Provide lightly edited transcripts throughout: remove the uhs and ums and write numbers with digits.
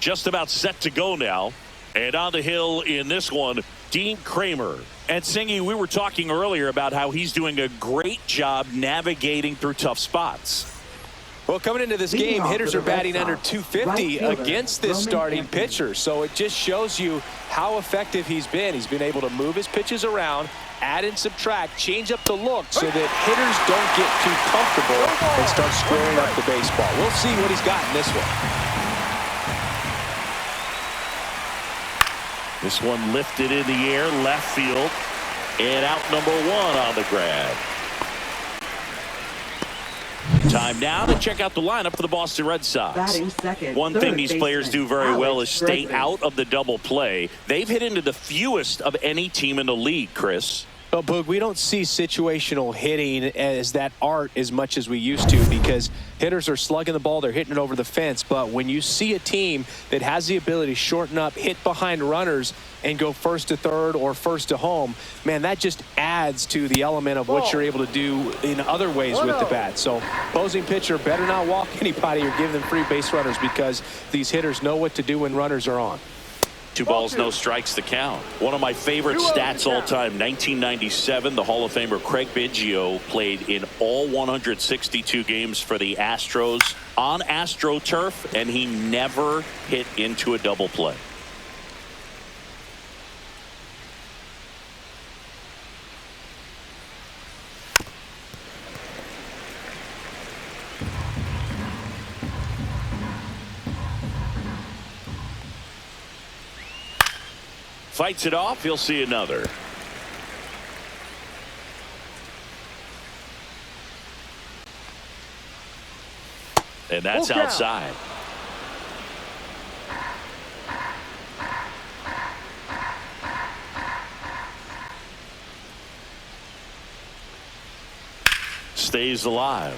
just about set to go now. And on the hill in this one, Dean Kramer. And Singy, we were talking earlier about how he's doing a great job navigating through tough spots. Well, coming into this game, hitters are batting under 250 against this starting pitcher. So it just shows you how effective he's been. He's been able to move his pitches around, add and subtract, change up the look so that hitters don't get too comfortable and start squaring up the baseball. We'll see what he's got in this one. This one lifted in the air, left field, and out number 1 on the grab. Time now to check out the lineup for the Boston Red Sox. One thing these players do very well is stay out of the double play. They've hit into the fewest of any team in the league, Chris. Well, Boog, we don't see situational hitting as that art as much as we used to because hitters are slugging the ball, they're hitting it over the fence. But when you see a team that has the ability to shorten up, hit behind runners, and go first to third or first to home, man, that just adds to the element of what you're able to do in other ways with the bat. So opposing pitcher better not walk anybody or give them free base runners because these hitters know what to do when runners are on. 2 balls, no strikes to count. One of my favorite stats all time, 1997, the Hall of Famer Craig Biggio played in all 162 games for the Astros on AstroTurf, and he never hit into a double play. Fights it off. He'll see another. And that's outside. Stays alive.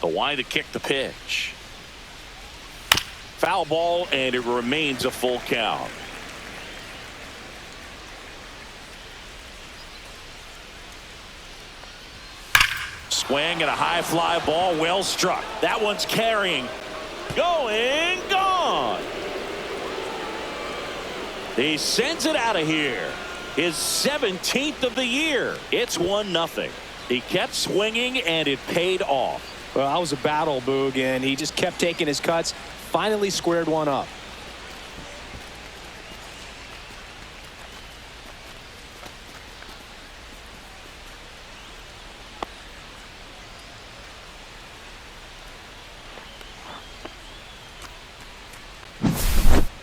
The wind to kick the pitch. Foul ball, and it remains a full count. Swing and a high fly ball, well struck. That one's carrying. Going, gone. He sends it out of here. His 17th of the year. It's 1-0. He kept swinging, and it paid off. Well, that was a battle, Boog, and he just kept taking his cuts. Finally squared one up.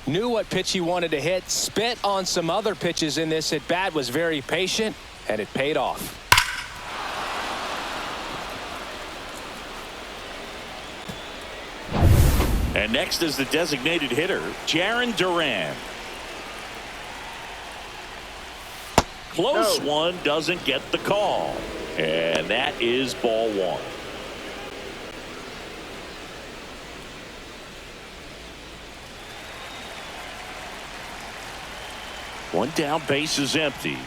Knew what pitch he wanted to hit, spit on some other pitches in this at bat, was very patient, and it paid off. And next is the designated hitter, Jarren Duran. Close one, doesn't get the call. And that is ball 1. One down, base is empty.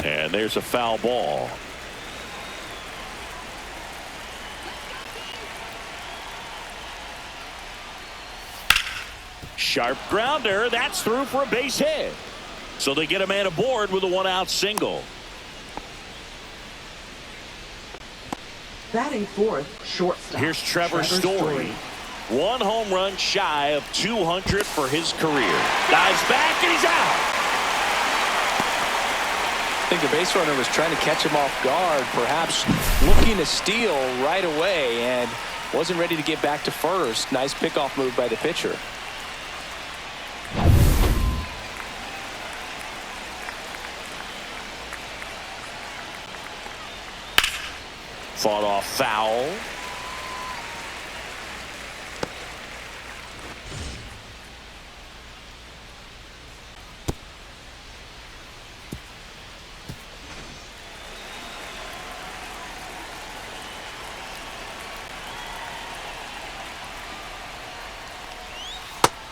And there's a foul ball. Sharp grounder. That's through for a base hit. So they get a man aboard with a 1-out single. Batting fourth, shortstop. Here's Trevor Story. 1 home run shy of 200 for his career. Dives back and he's out. I think the base runner was trying to catch him off guard, perhaps looking to steal right away, and wasn't ready to get back to first. Nice pickoff move by the pitcher. Fought off foul.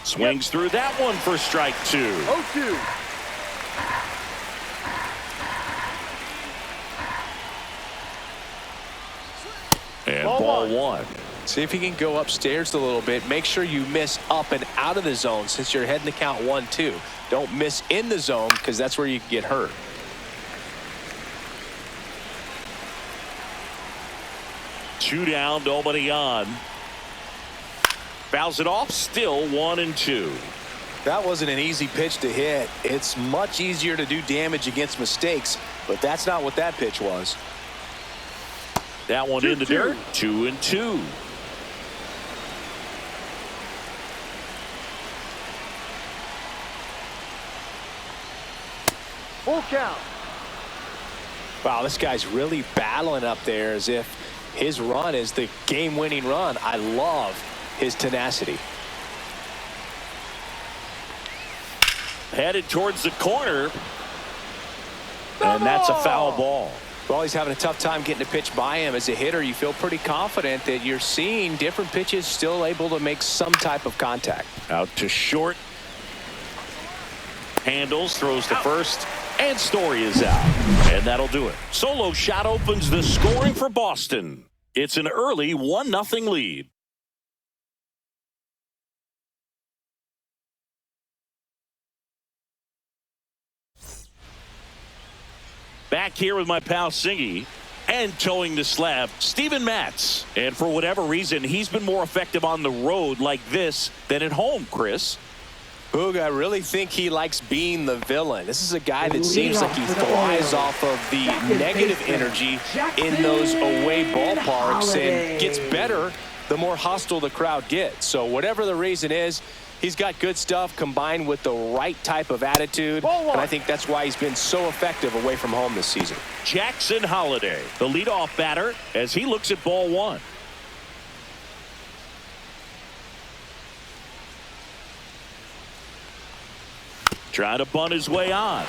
Swings through that one for strike 2. 0-2. And ball one. See if he can go upstairs a little bit. Make sure you miss up and out of the zone since you're heading to count 1-2. Don't miss in the zone because that's where you can get hurt. Two down, nobody on. Fouls it off, still 1-2. That wasn't an easy pitch to hit. It's much easier to do damage against mistakes, but that's not what that pitch was. That one in the dirt. 2-2. Full count. Wow, this guy's really battling up there as if his run is the game-winning run. I love his tenacity. Headed towards the corner. And that's a foul ball. Well, he's having a tough time getting a pitch by him. As a hitter, you feel pretty confident that you're seeing different pitches still able to make some type of contact. Out to short. Handles, throws to first, and Story is out. And that'll do it. Solo shot opens the scoring for Boston. It's an early 1-0 lead. Back here with my pal Singy, and towing the slab, Steven Matz. And for whatever reason, he's been more effective on the road like this than at home, Chris. Boog, I really think he likes being the villain. This is a guy that seems like he thrives off of the negative energy in those away ballparks and gets better the more hostile the crowd gets. So whatever the reason is, he's got good stuff combined with the right type of attitude, and I think that's why he's been so effective away from home this season. Jackson Holliday, the leadoff batter, as he looks at ball one. Trying to bunt his way on.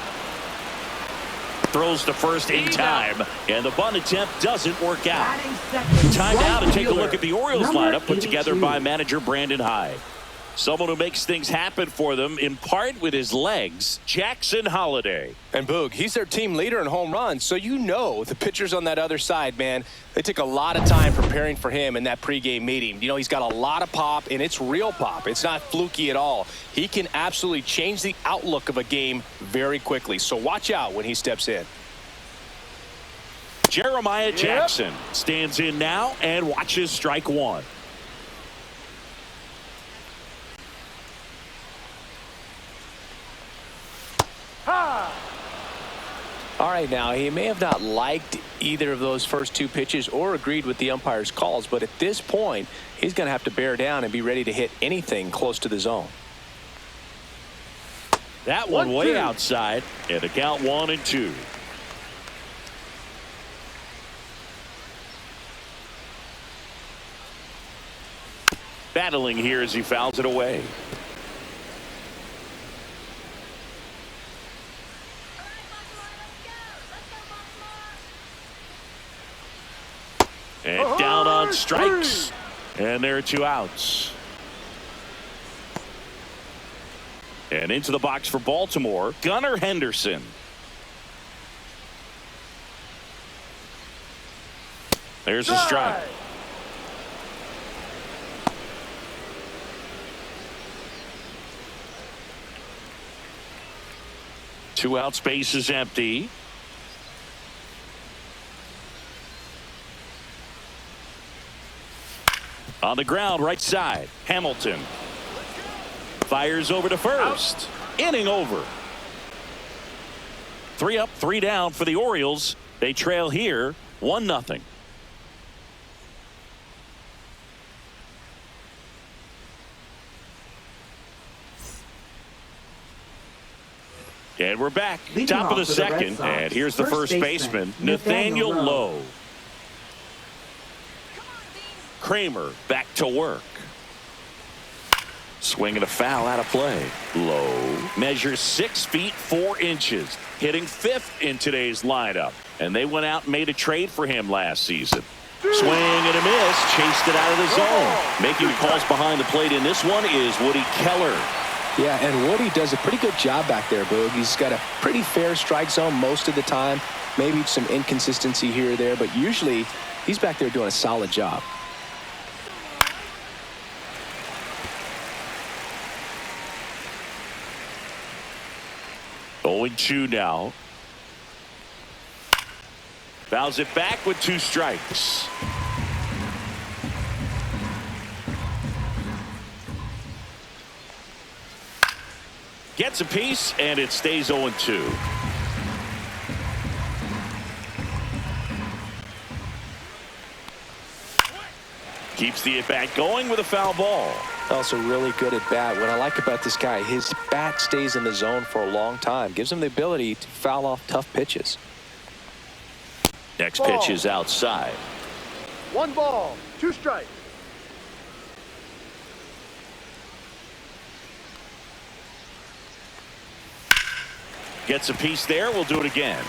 Throws to first in time, and the bunt attempt doesn't work out. Time now to take a look at the Orioles lineup put together by manager Brandon Hyde. Someone who makes things happen for them in part with his legs, Jackson Holliday. And Boog, he's their team leader in home runs, so you know the pitchers on that other side, man, they took a lot of time preparing for him in that pregame meeting. You know, he's got a lot of pop, and it's real pop. It's not fluky at all. He can absolutely change the outlook of a game very quickly, so watch out when he steps in. Jeremiah Jackson stands in now and watches strike one. All right, now, he may have not liked either of those first two pitches or agreed with the umpire's calls, but at this point, he's going to have to bear down and be ready to hit anything close to the zone. That one way outside, and a count 1-2. Battling here as he fouls it away. And down on strikes. And there are two outs. And into the box for Baltimore, Gunnar Henderson. There's a strike. Two out, space is empty. On the ground, right side, Hamilton. Fires over to first. Inning over. 3 up, 3 down for the Orioles. They trail here 1-0. And we're back. Top of the second. And here's the first baseman, Nathaniel Lowe. Kramer back to work. Swinging a foul out of play. Lowe measures 6 feet 4 inches, hitting 5th in today's lineup. And they went out and made a trade for him last season. Swing and a miss, chased it out of the zone. Making the calls behind the plate in this one is Woody Keller. Yeah, and Woody does a pretty good job back there, Boog. He's got a pretty fair strike zone most of the time. Maybe some inconsistency here or there, but usually He's back there doing a solid job. Going 2 now. Fouls it back with 2 strikes. Gets a piece, and it stays 0-2. Keeps the at-bat going with a foul ball. Also really good at bat. What I like about this guy, his bat stays in the zone for a long time. Gives him the ability to foul off tough pitches. Next pitch is outside. 1 ball, 2 strikes. Gets a piece there. We'll do it again.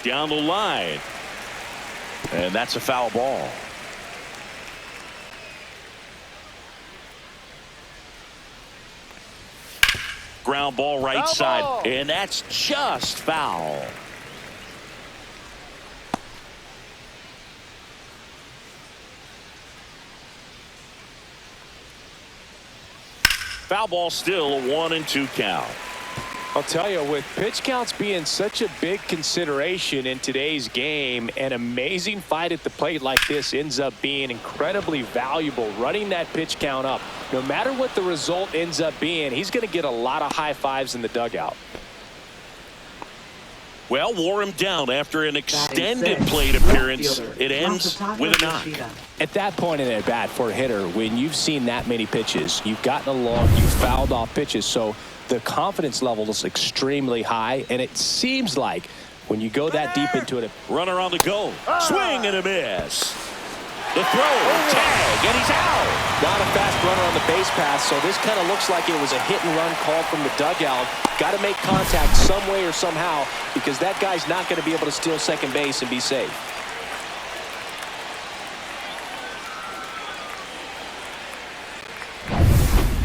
Down the line. And that's a foul ball. Ground ball right Foul side. ball. And that's just foul. Foul ball, still a 1-2 count. I'll tell you, with pitch counts being such a big consideration in today's game, an amazing fight at the plate like this ends up being incredibly valuable. Running that pitch count up, no matter what the result ends up being, he's going to get a lot of high fives in the dugout. Well, wore him down after an extended plate appearance. It ends with a knock. At that point in at bat for a hitter, when you've seen that many pitches, you've gotten along, you've fouled off pitches, so the confidence level is extremely high, and it seems like when you go that deep into it. Runner on the go. Swing and a miss. The throw, tag, and he's out. Not a fast runner on the base pass, so this kind of looks like it was a hit-and-run call from the dugout. Got to make contact some way or somehow, because that guy's not going to be able to steal second base and be safe.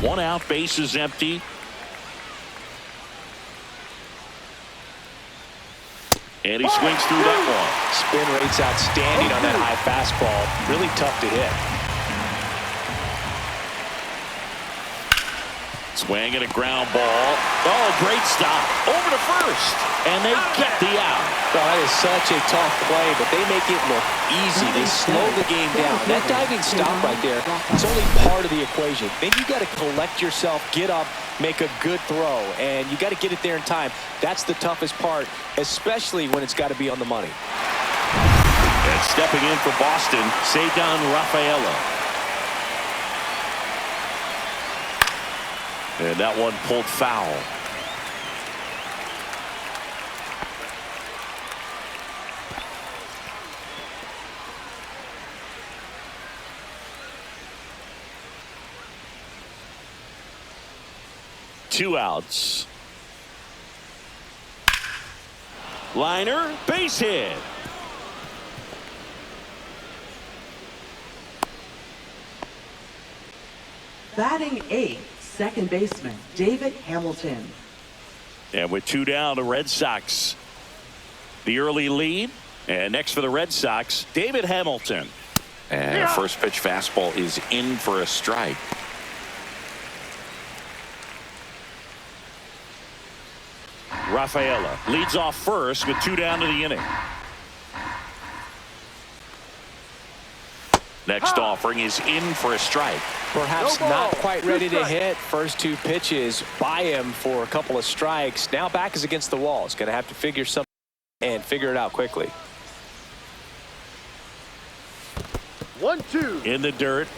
One out, base is empty. And he swings through that one. Spin rate's outstanding on that high fastball. Really tough to hit. Swing and a ground ball. Oh, great stop. Over to first. And they get the out. Oh, that is such a tough play, but they make it look easy. They slow the game down. That diving stop right there, it's only part of the equation. Then you got to collect yourself, get up, make a good throw, and you got to get it there in time. That's the toughest part, especially when it's got to be on the money. And stepping in for Boston, Cedar Rafaela. And that one pulled foul. Two outs. Liner, base hit. Batting 8th, second baseman David Hamilton. And with 2 down, the Red Sox the early lead. And next for the Red Sox, David Hamilton. And first pitch fastball is in for a strike. Rafaela leads off first with 2 down to the inning. Next offering is in for a strike. Perhaps not quite ready to hit. First 2 pitches by him for a couple of strikes. Now back is against the wall. He's going to have to figure something and figure it out quickly. 1-2. In the dirt.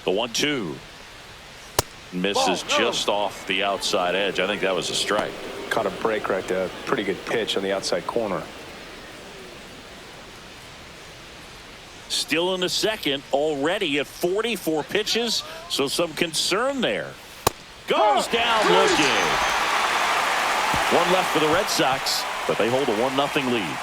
The 1-2. Misses just off the outside edge. I think that was a strike. Caught a break right there. Pretty good pitch on the outside corner. Still in the second, already at 44 pitches, so some concern there. Goes down looking. One left for the Red Sox, but they hold a 1-0 lead.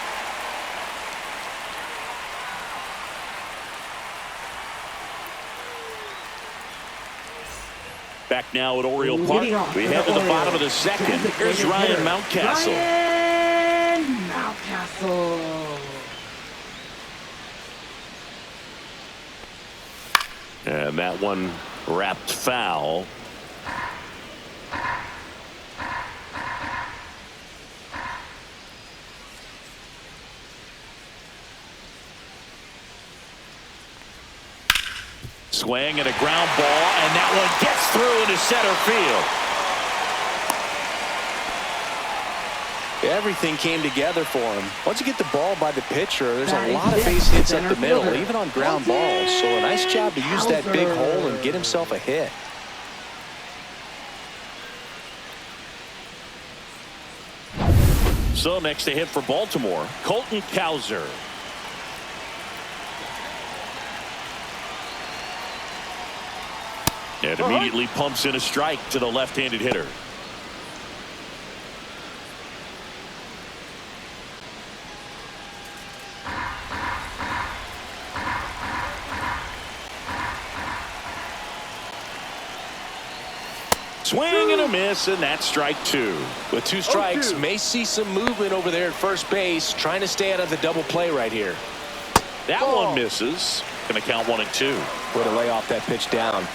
Back now at Oriole Park. We head to the bottom of the second. Here's Ryan Mountcastle. Ryan Mountcastle. And that one wrapped foul. Swing and a ground ball, and that one gets through into center field. Everything came together for him. Once you get the ball by the pitcher, there's a lot of base hits up the middle, even on ground balls. So a nice job to use that big hole and get himself a hit. So next to hit for Baltimore, Colton Cowser. And immediately pumps in a strike to the left-handed hitter. Swing and a miss, and that's strike two. With two strikes, may see some movement over there at first base, trying to stay out of the double play right here. That one misses. Going to count 1-2. Way to lay off that pitch down.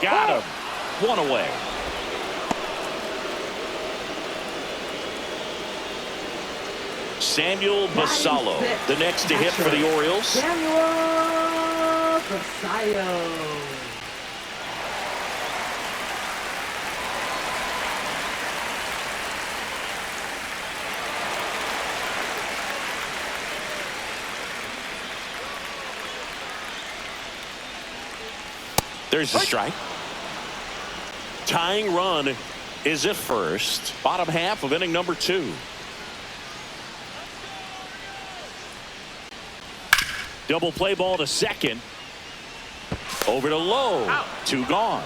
Got him. One away. Samuel Basallo, the next to hit for the Orioles. Samuel Basallo. There's a strike. Tying run is at first. Bottom half of inning number 2. Double play ball to second. Over to Lowe. Out. 2 gone.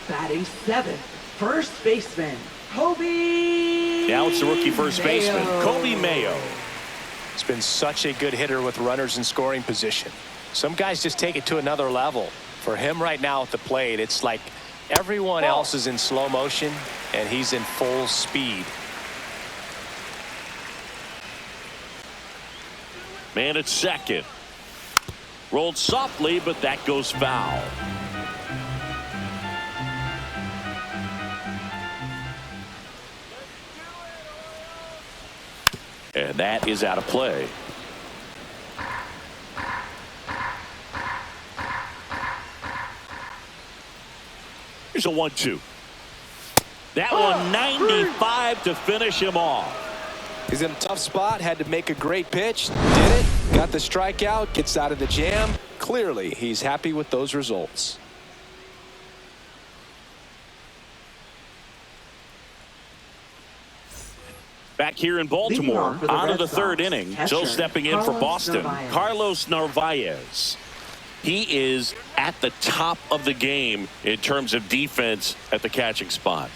Batting 7th, first baseman, Kobe. Now it's the rookie first baseman, Kobe Mayo. He's been such a good hitter with runners in scoring position. Some guys just take it to another level. For him right now at the plate, it's like everyone else is in slow motion and he's in full speed. Man at second. Rolled softly, but that goes foul. And that is out of play. Here's a 1-2. That one 95 to finish him off. He's in a tough spot, had to make a great pitch, did it, got the strikeout, gets out of the jam. Clearly, he's happy with those results. Back here in Baltimore, on to the third inning. Still stepping in for Boston, Carlos Narvaez. He is at the top of the game in terms of defense at the catching spot.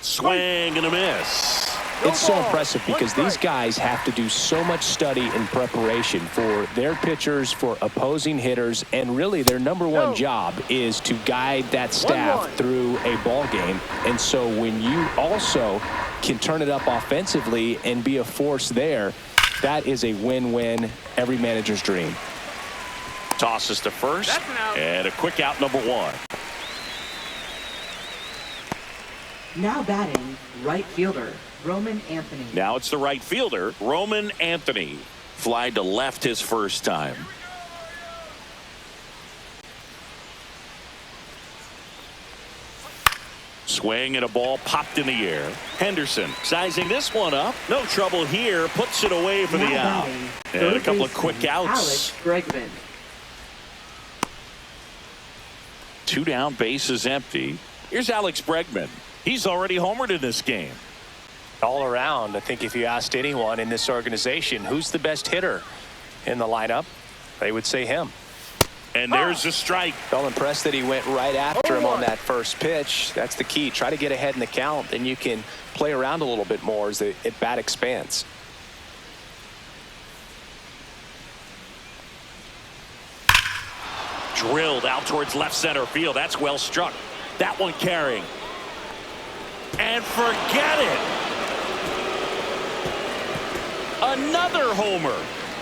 Swing and a miss. It's so impressive because these guys have to do so much study and preparation for their pitchers, for opposing hitters, and really their number one job is to guide that staff through a ball game. And so when you also can turn it up offensively and be a force there, that is a win-win, every manager's dream. Tosses to first, and a quick out, number 1. Now batting, right fielder, Roman Anthony. Now it's the right fielder, Roman Anthony. Fly to left his first time. Swing and a ball popped in the air. Henderson sizing this one up. No trouble here. Puts it away for the out. And a couple of quick outs. Alex Bregman. 2 down, bases empty. Here's Alex Bregman. He's already homered in this game. All around, I think if you asked anyone in this organization who's the best hitter in the lineup, they would say him. And there's a strike. Felt impressed that he went right after him on that first pitch. That's the key. Try to get ahead in the count, then you can play around a little bit more as the at bat expands. Drilled out towards left center field. That's well struck. That one carrying. And forget it. Another homer.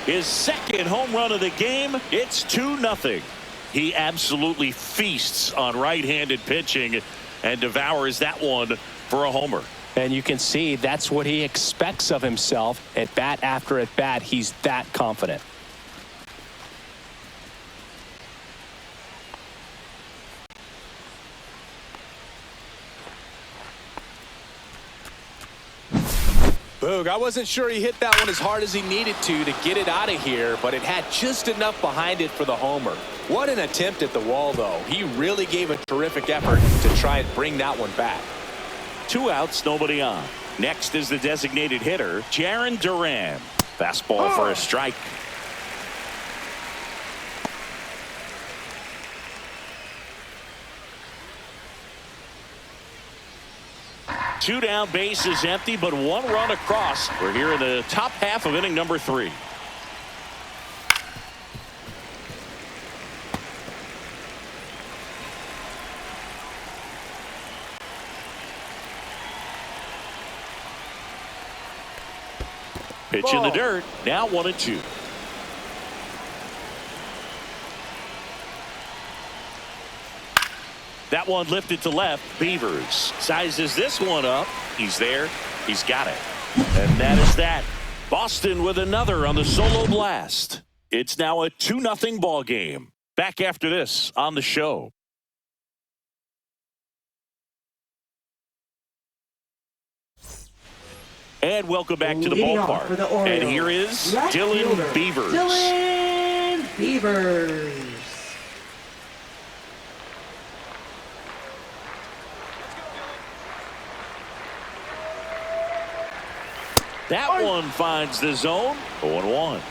His second home run of the game. It's 2-0. He absolutely feasts on right-handed pitching and devours that one for a homer. And you can see that's what he expects of himself at bat after at bat. He's that confident. Boog, I wasn't sure he hit that one as hard as he needed to get it out of here, but it had just enough behind it for the homer. What an attempt at the wall, though. He really gave a terrific effort to try and bring that one back. 2 outs, nobody on. Next is the designated hitter, Jarren Duran. Fastball for a strike. Two down, bases empty, but 1 run across. We're here in the top half of inning number 3. Pitch in the dirt. Now 1-2. That one lifted to left. Beavers sizes this one up. He's there. He's got it. And that is that. Boston with another on the solo blast. It's now a 2-0 ball game. Back after this on the show. And welcome back to the ballpark. And here is Dylan Beavers. Dylan Beavers. That one finds the zone. 0-1.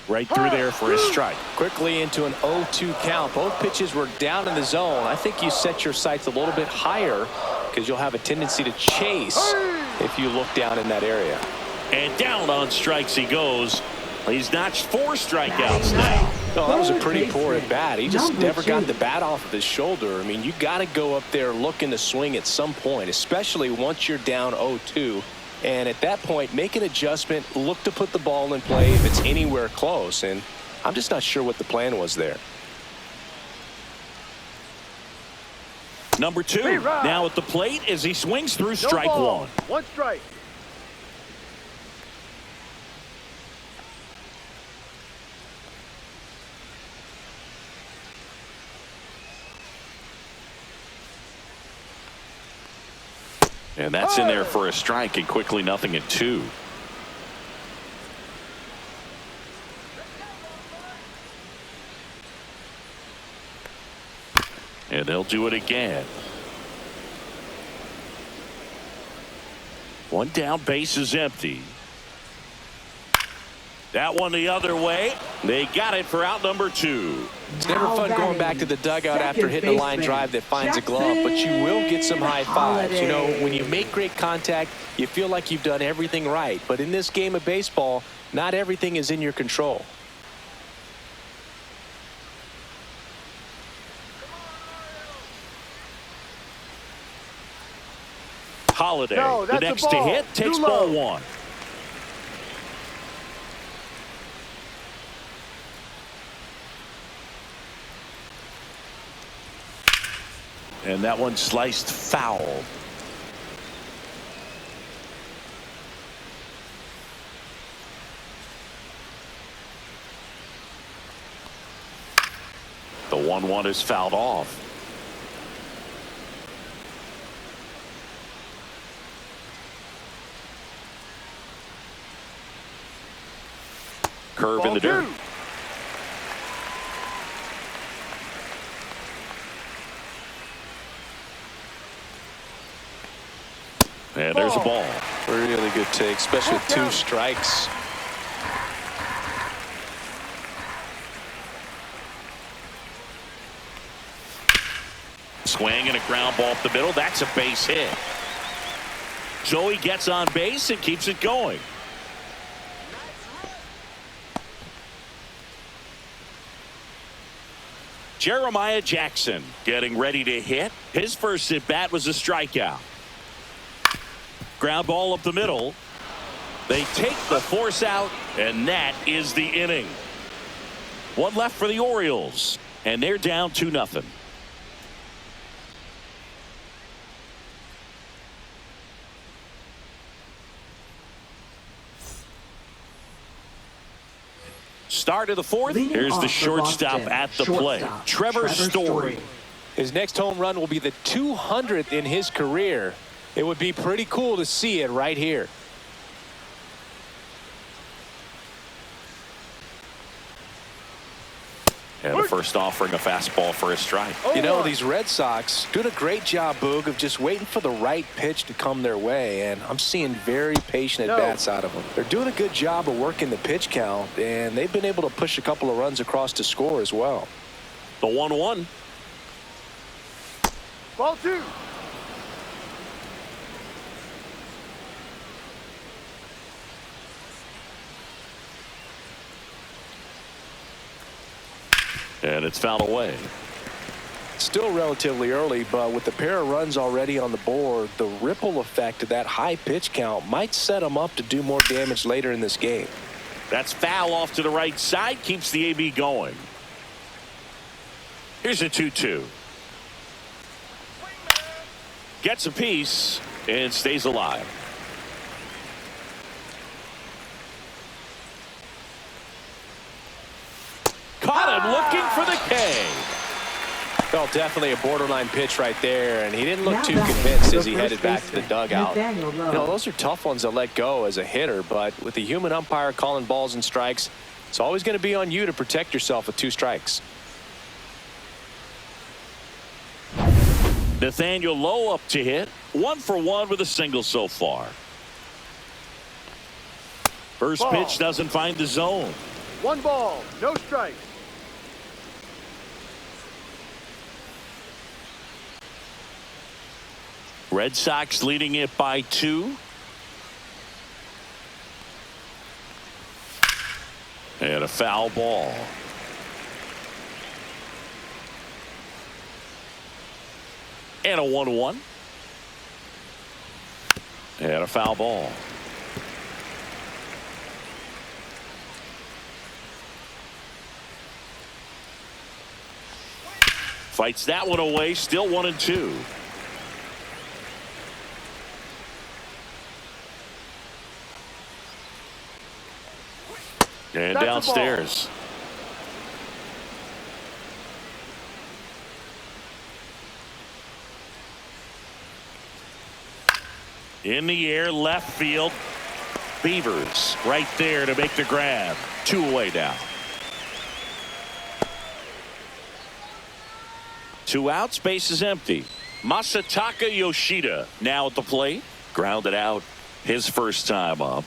Right through there for a strike. Quickly into an 0-2 count. Both pitches were down in the zone. I think you set your sights a little bit higher because you'll have a tendency to chase if you look down in that area. And down on strikes he goes. He's notched 4 strikeouts now. Oh, that was a pretty poor at bat. He just never got the bat off of his shoulder. I mean, you got to go up there looking to swing at some point, especially once you're down 0-2. And at that point, make an adjustment, look to put the ball in play if it's anywhere close. And I'm just not sure what the plan was there. Number 2 now at the plate as he swings through strike 1. 1 strike. And that's in there for a strike, and quickly 0-2. And they'll do it again. 1 down, base is empty. That one the other way. They got it for out number 2. It's never fun going back to the dugout after hitting a line drive that finds a glove, but you will get some high fives. You know, when you make great contact, you feel like you've done everything right. But in this game of baseball, not everything is in your control. Holiday, the next to hit, takes ball 1. And that one sliced foul. The 1-1 is fouled off. Curve in the dirt. And there's a ball. Really good take, especially with 2 strikes. Swing and a ground ball up the middle. That's a base hit. So he gets on base and keeps it going. Jeremiah Jackson getting ready to hit. His first at bat was a strikeout. Ground ball up the middle. They take the force out, and that is the inning. One left for the Orioles, and they're down 2-0. Start of the fourth. Here's the shortstop at the plate, Trevor Story. His next home run will be the 200th in his career. It would be pretty cool to see it right here. And the first offering a fastball for a strike. You know, these Red Sox doing a great job, Boog, of just waiting for the right pitch to come their way, and I'm seeing very patient at-bats out of them. They're doing a good job of working the pitch count, and they've been able to push a couple of runs across to score as well. The 1-1. Ball 2. And it's fouled away. Still relatively early, but with the pair of runs already on the board, the ripple effect of that high pitch count might set them up to do more damage later in this game. That's foul off to the right side, keeps the AB going. Here's a 2-2. Gets a piece and stays alive. Caught him looking for the K. Well, definitely a borderline pitch right there, and he didn't look too convinced as he headed back to the dugout. You know, those are tough ones to let go as a hitter, but with the human umpire calling balls and strikes, it's always going to be on you to protect yourself with 2 strikes. Nathaniel Lowe up to hit. 1 for 1 with a single so far. First pitch doesn't find the zone. 1 ball, no strikes. Red Sox leading it by 2. And a foul ball. And a 1-1. And a foul ball. Fights that one away, still 1-2. And That's downstairs. In the air, left field. Beavers right there to make the grab. 2 away now. 2 outs, base is empty. Masataka Yoshida now at the plate. Grounded out his first time up.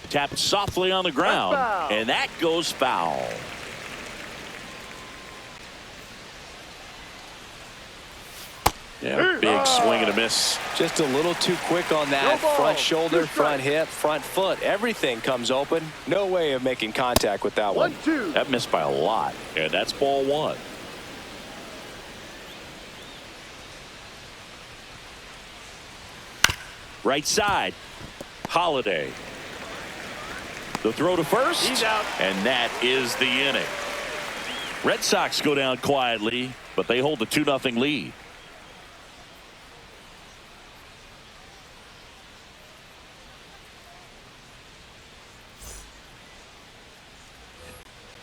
Tapped softly on the ground, and that goes foul. Yeah, big swing and a miss. Just a little too quick on that. Front shoulder, front hip, front foot. Everything comes open. No way of making contact with that one. 1-2. That missed by a lot, and that's ball 1. Right side, Holiday. The throw to first. He's out. And that is the inning. Red Sox go down quietly, but they hold the 2-0 lead.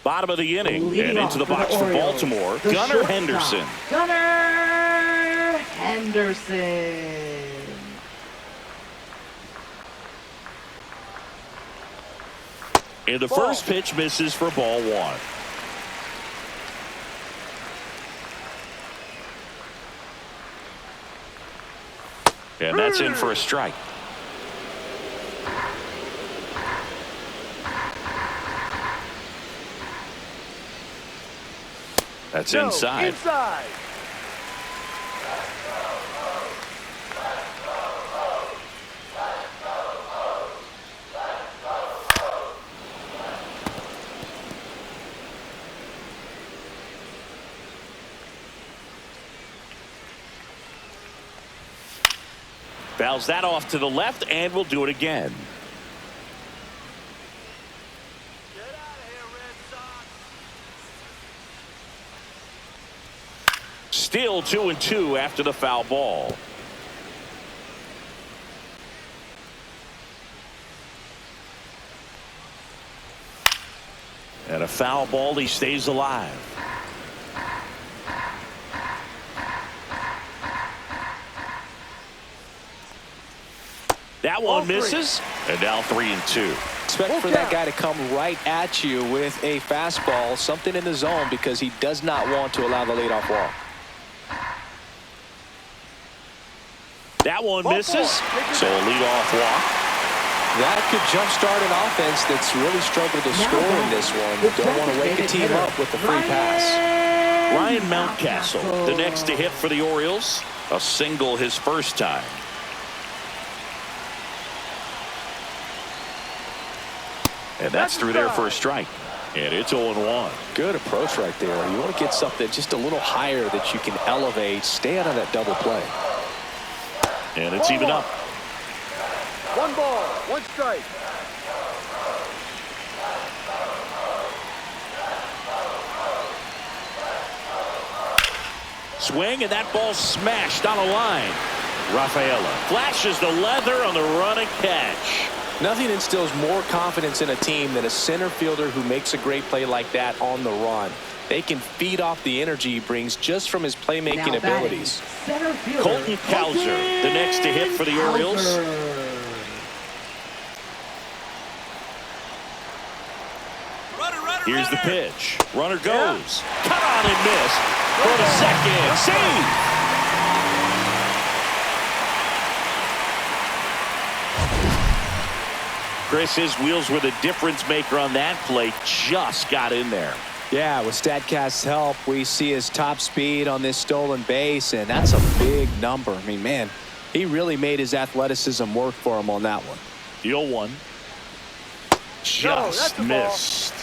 Bottom of the inning, and into the box for Baltimore, Gunnar Henderson. Gunnar Henderson. And the first pitch misses for ball 1. And that's in for a strike. That's inside. Fouls that off to the left, and we'll do it again. Still 2-2 after the foul ball. And a foul ball, he stays alive. That one misses, and now 3-2. Expect for that guy to come right at you with a fastball, something in the zone, because he does not want to allow the leadoff walk. That one misses, so a leadoff walk. That could jumpstart an offense that's really struggled to score in this one. Don't want to wake a team up with the free pass. Ryan Mountcastle, the next to hit for the Orioles. A single his first time. And that's through there for a strike. And it's 0-1. Good approach right there. You want to get something just a little higher that you can elevate. Stay out of that double play. And it's even up. 1 ball, 1 strike. Swing, and that ball smashed on a line. Rafaela flashes the leather on the run and catch. Nothing instills more confidence in a team than a center fielder who makes a great play like that on the run. They can feed off the energy he brings just from his playmaking abilities. Colton Cowser, the next to hit for the Orioles. Here's the pitch. Runner goes. Cut on and miss. For the second. Save. Chris, his wheels were the difference maker on that play. Just got in there. Yeah, with StatCast's help, we see his top speed on this stolen base, and that's a big number. I mean, man, he really made his athleticism work for him on that one. The 0-1. Just missed.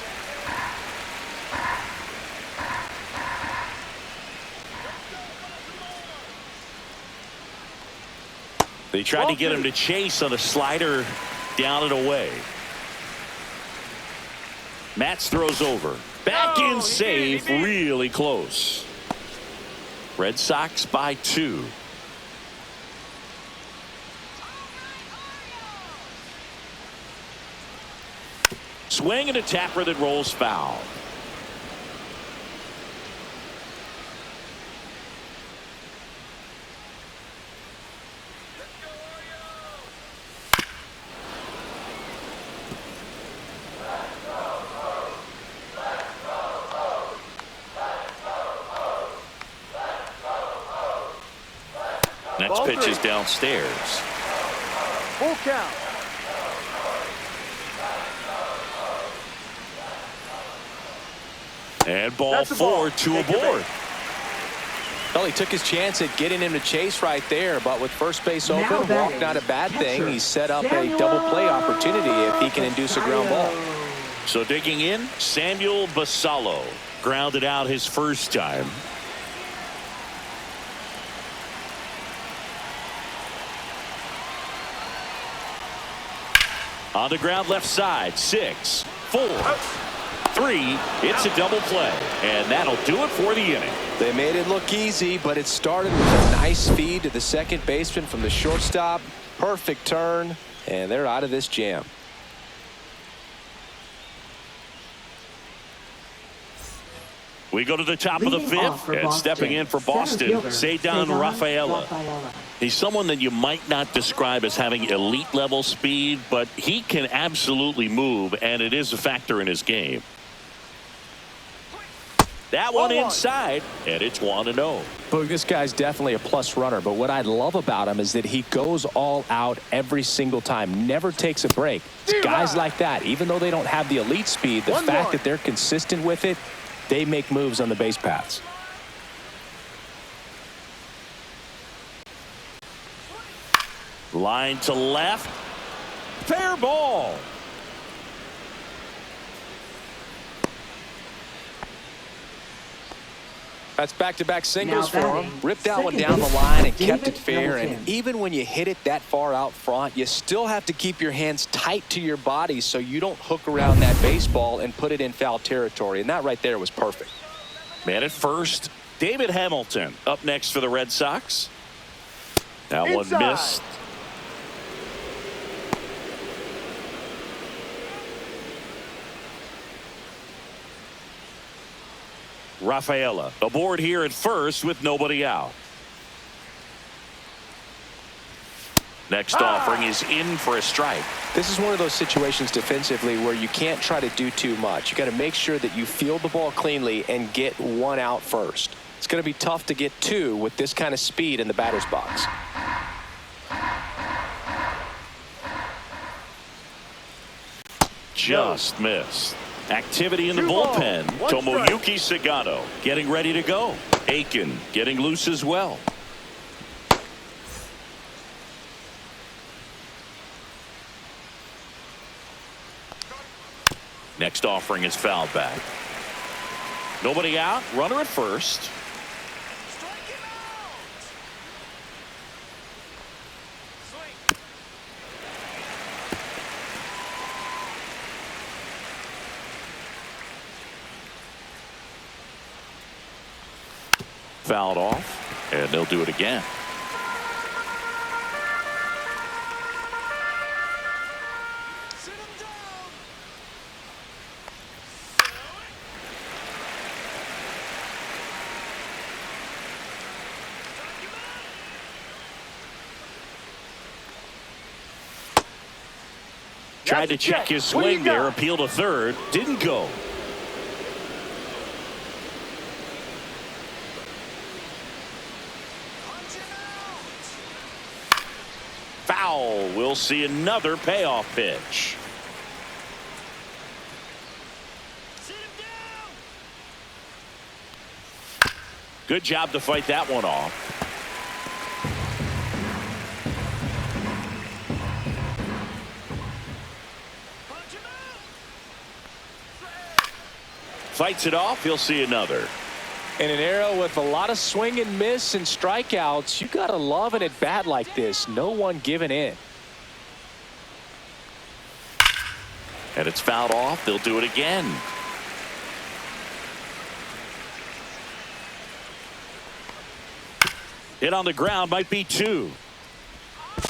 They tried to get him to chase on a slider down and away. Matz throws over. Back in safe, really close. Red Sox by 2. Swing and a tapper that rolls foul. Next pitch is downstairs. Full count. And ball 4, 2 aboard. Well, he took his chance at getting him to chase right there, but with first base open, walk not a bad thing. He set up a double play opportunity if he can induce a ground ball. So digging in, Samuel Basallo grounded out his first time. On the ground left side, 6, 4, 3. It's a double play, and that'll do it for the inning. They made it look easy, but it started with a nice feed to the second baseman from the shortstop. Perfect turn, and they're out of this jam. We go to the top of the 5th, and stepping in for Boston, Ceddanne Rafaela. He's someone that you might not describe as having elite level speed, but he can absolutely move, and it is a factor in his game. That one inside, and it's 1-0. Boog, this guy's definitely a plus runner, but what I love about him is that he goes all out every single time, never takes a break. It's guys like that, even though they don't have the elite speed, the fact that they're consistent with it, they make moves on the base paths. Line to left. Fair ball. That's back-to-back singles Now for him. batting, Ripped that one second down the baseman, line and kept David it fair. And Hamilton. even when you hit it that far out front, you still have to keep your hands tight to your body so you don't hook around that baseball and put it in foul territory. And that right there was perfect. Man at first, David Hamilton up next for the Red Sox. That one Inside. missed. Rafaela aboard here at first with nobody out. Next offering is in for a strike. This is one of those situations defensively where you can't try to do too much. You got to make sure that you field the ball cleanly and get one out first. It's going to be tough to get two with this kind of speed in the batter's box. Just missed. Activity in the Two balls, bullpen. one Tomoyuki Sagano getting ready to go. Aiken getting loose as well. Next offering is fouled back. Nobody out. Runner at first. Fouled off, and they'll do it again. Tried to check his swing there, appeal to third, didn't go. Foul. We'll see another payoff pitch. Good job to fight that one off. Fights it off. He'll see another. In an era with a lot of swing and miss and strikeouts, you got to love an at-bat like this. No one giving in. And it's fouled off. They'll do it again. Hit on the ground, might be two.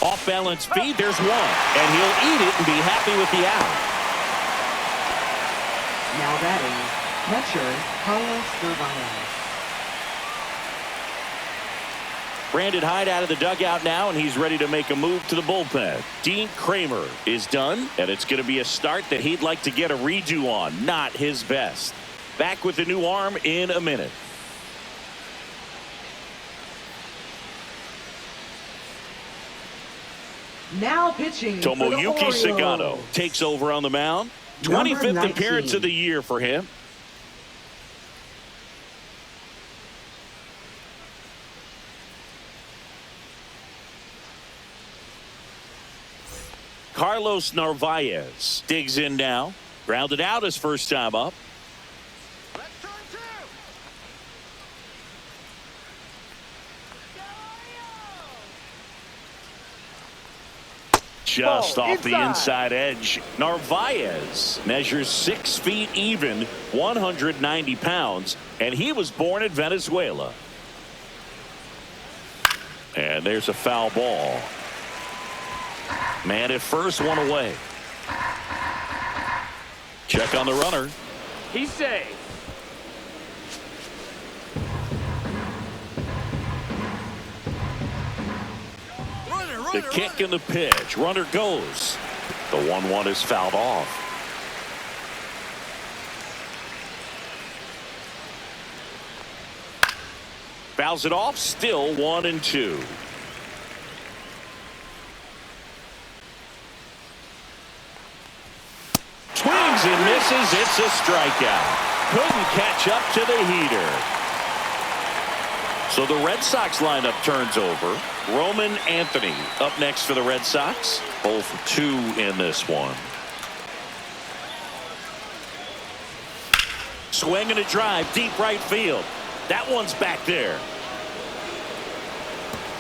Off balance feed, there's one. And he'll eat it and be happy with the out. Now batting, catcher Carlos Narvaez. Brandon Hyde out of the dugout now, and he's ready to make a move to the bullpen. Dean Kramer is done, and it's going to be a start that he'd like to get a redo on. Not his best. Back with the new arm in a minute. Now pitching for the Tomoyuki Sagano Orioles. takes over on the mound. Number 25th 19. appearance of the year for him. Carlos Narvaez digs in now. Grounded out his first time up. Just off the inside edge. Narvaez measures 6 feet even, 190 pounds, and he was born in Venezuela. And there's a foul ball. Man at first, one away. Check on the runner. He's safe. The kick and the pitch. Runner goes. The 1-1 is fouled off. Fouls it off. Still 1-2. Swings and misses. It's a strikeout. Couldn't catch up to the heater. So the Red Sox lineup turns over. Roman Anthony up next for the Red Sox. 0 for 2 in this one. Swing and a drive deep right field. That one's back there.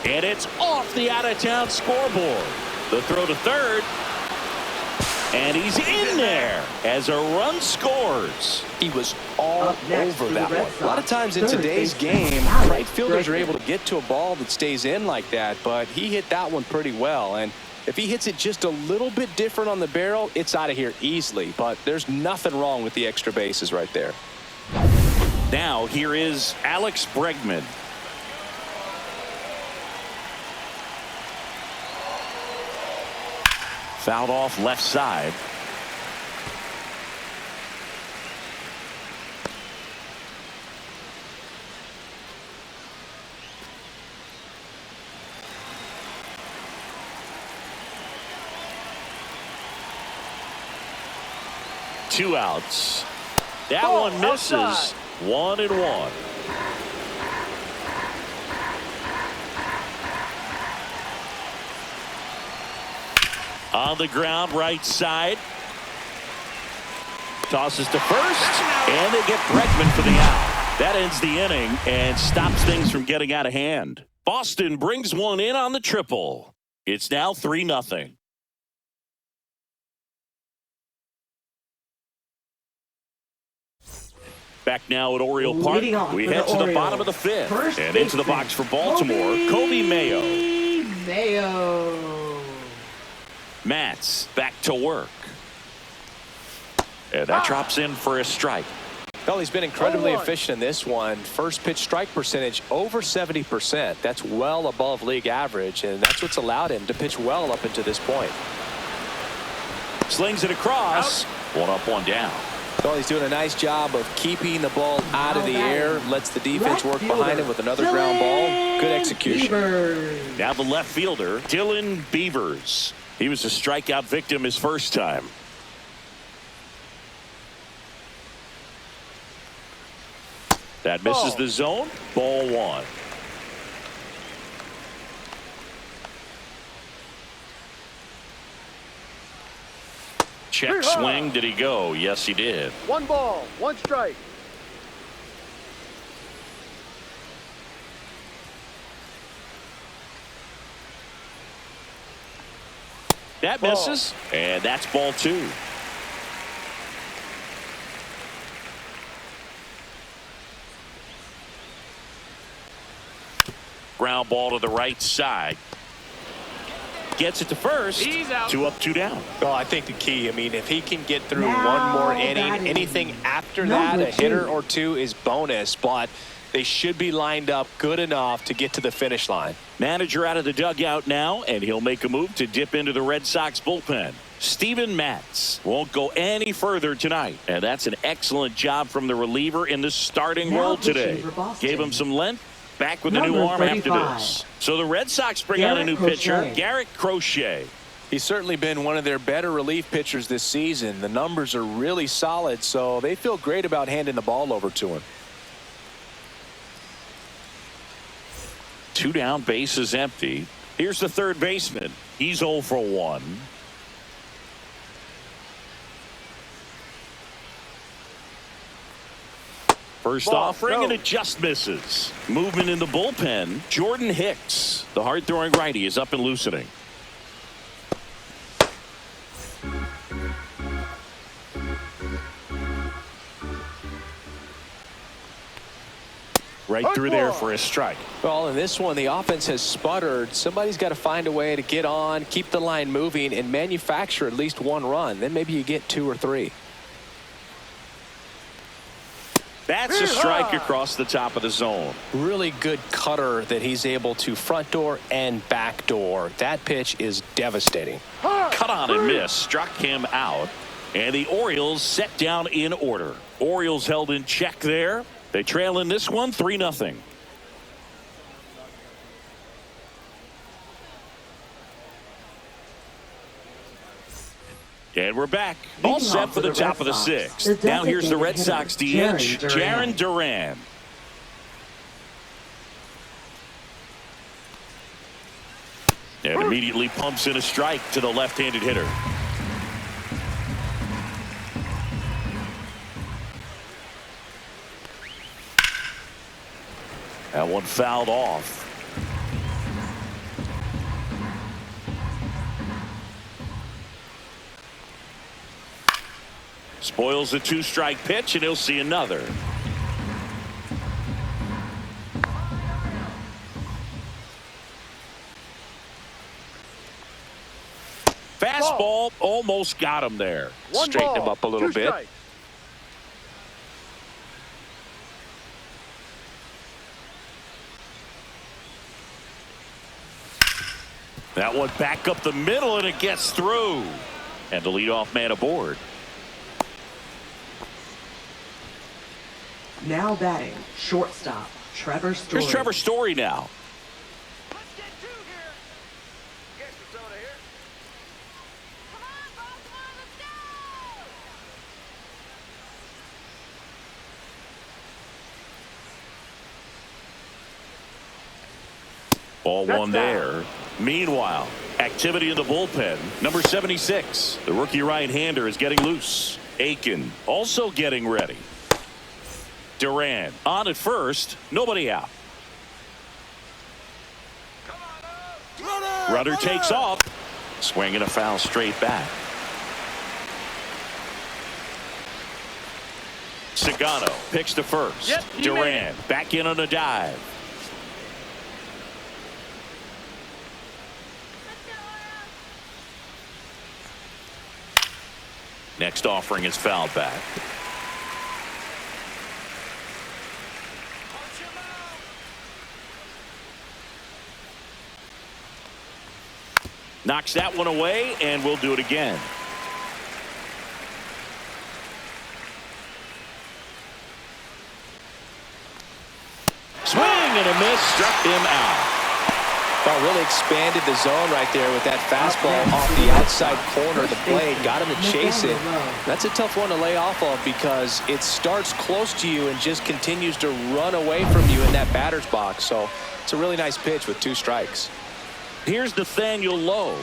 And it's off the out-of-town scoreboard. The throw to third. And he's in there as a run scores. He was all over that one. A lot of times in today's game, right fielders are able to get to a ball that stays in like that, but he hit that one pretty well. And if he hits it just a little bit different on the barrel, it's out of here easily. But there's nothing wrong with the extra bases right there. Now here is Alex Bregman. Fouled off left side. Two outs. That one misses. Outside. 1-1. On the ground, right side. Tosses to first, and they get Bregman for the out. That ends the inning and stops things from getting out of hand. Boston brings one in on the triple. It's now 3-0. Back now at Oriole Park, we head to the bottom of the fifth. And into the box for Baltimore, Kobe Mayo. Matz back to work. And that drops in for a strike. Well, he's been incredibly efficient in this one. First pitch strike percentage over 70%. That's well above league average, and that's what's allowed him to pitch well up until this point. Slings it across. One up, one down. Well, he's doing a nice job of keeping the ball out of the air. Lets the defense work behind him with another ground ball. Good execution. Now the left fielder, Dylan Beavers. He was a strikeout victim his first time. That misses the zone. Ball one. Check swing. Did he go? Yes, he did. 1 ball, 1 strike. That misses, and that's ball 2. Ground ball to the right side. Gets it to first. 2 up, 2 down. Well, I think the key, I mean, if he can get through one more inning, anything after that, a hitter or two is bonus, but they should be lined up good enough to get to the finish line. Manager out of the dugout now, and he'll make a move to dip into the Red Sox bullpen. Steven Matz won't go any further tonight, and that's an excellent job from the reliever in the starting role today. Gave him some length. Back with a new arm 35. After this. So the Red Sox bring out a new pitcher, Garrett Crochet. He's certainly been one of their better relief pitchers this season. The numbers are really solid, so they feel great about handing the ball over to him. 2 down, bases empty. Here's the third baseman. He's 0 for 1. First offering, and it just misses. Movement in the bullpen. Jordan Hicks, the hard-throwing righty, is up and loosening. Right through there for a strike. Well, in this one, the offense has sputtered. Somebody's got to find a way to get on, keep the line moving, and manufacture at least 1 run. Then maybe you get 2 or 3. That's a strike across the top of the zone. Really good cutter that he's able to front door and back door. That pitch is devastating. Cut on and miss. Struck him out. And the Orioles set down in order. Orioles held in check there. They trail in this one 3-0. And we're back. All set for the top of the 6th. Now here's the Red Sox DH, Jarren Duran. And immediately pumps in a strike to the left-handed hitter. That one fouled off. Spoils the 2-strike pitch, and he'll see another. Fastball almost got him there. Straighten him up a little bit. That one back up the middle, and it gets through. And the leadoff man aboard. Now batting, shortstop, Trevor Story. Here's Trevor Story now. Let's get two here. Get the soda here. Come on, Baltimore, let's go. Ball That's one down. there. Meanwhile, activity in the bullpen. Number 76, the rookie right-hander, is getting loose. Aiken also getting ready. Duran on at first, nobody out. Runner takes off. Swinging a foul straight back. Sagano picks to first. Yep, Duran back in on a dive. Next offering is fouled back. Knocks that one away, and we'll do it again. Swing and a miss, struck him out. Well, really expanded the zone right there with that fastball off the outside corner of the plate. Got him to chase it. That's a tough one to lay off of because it starts close to you and just continues to run away from you in that batter's box. So it's a really nice pitch with 2 strikes. Here's Nathaniel Lowe.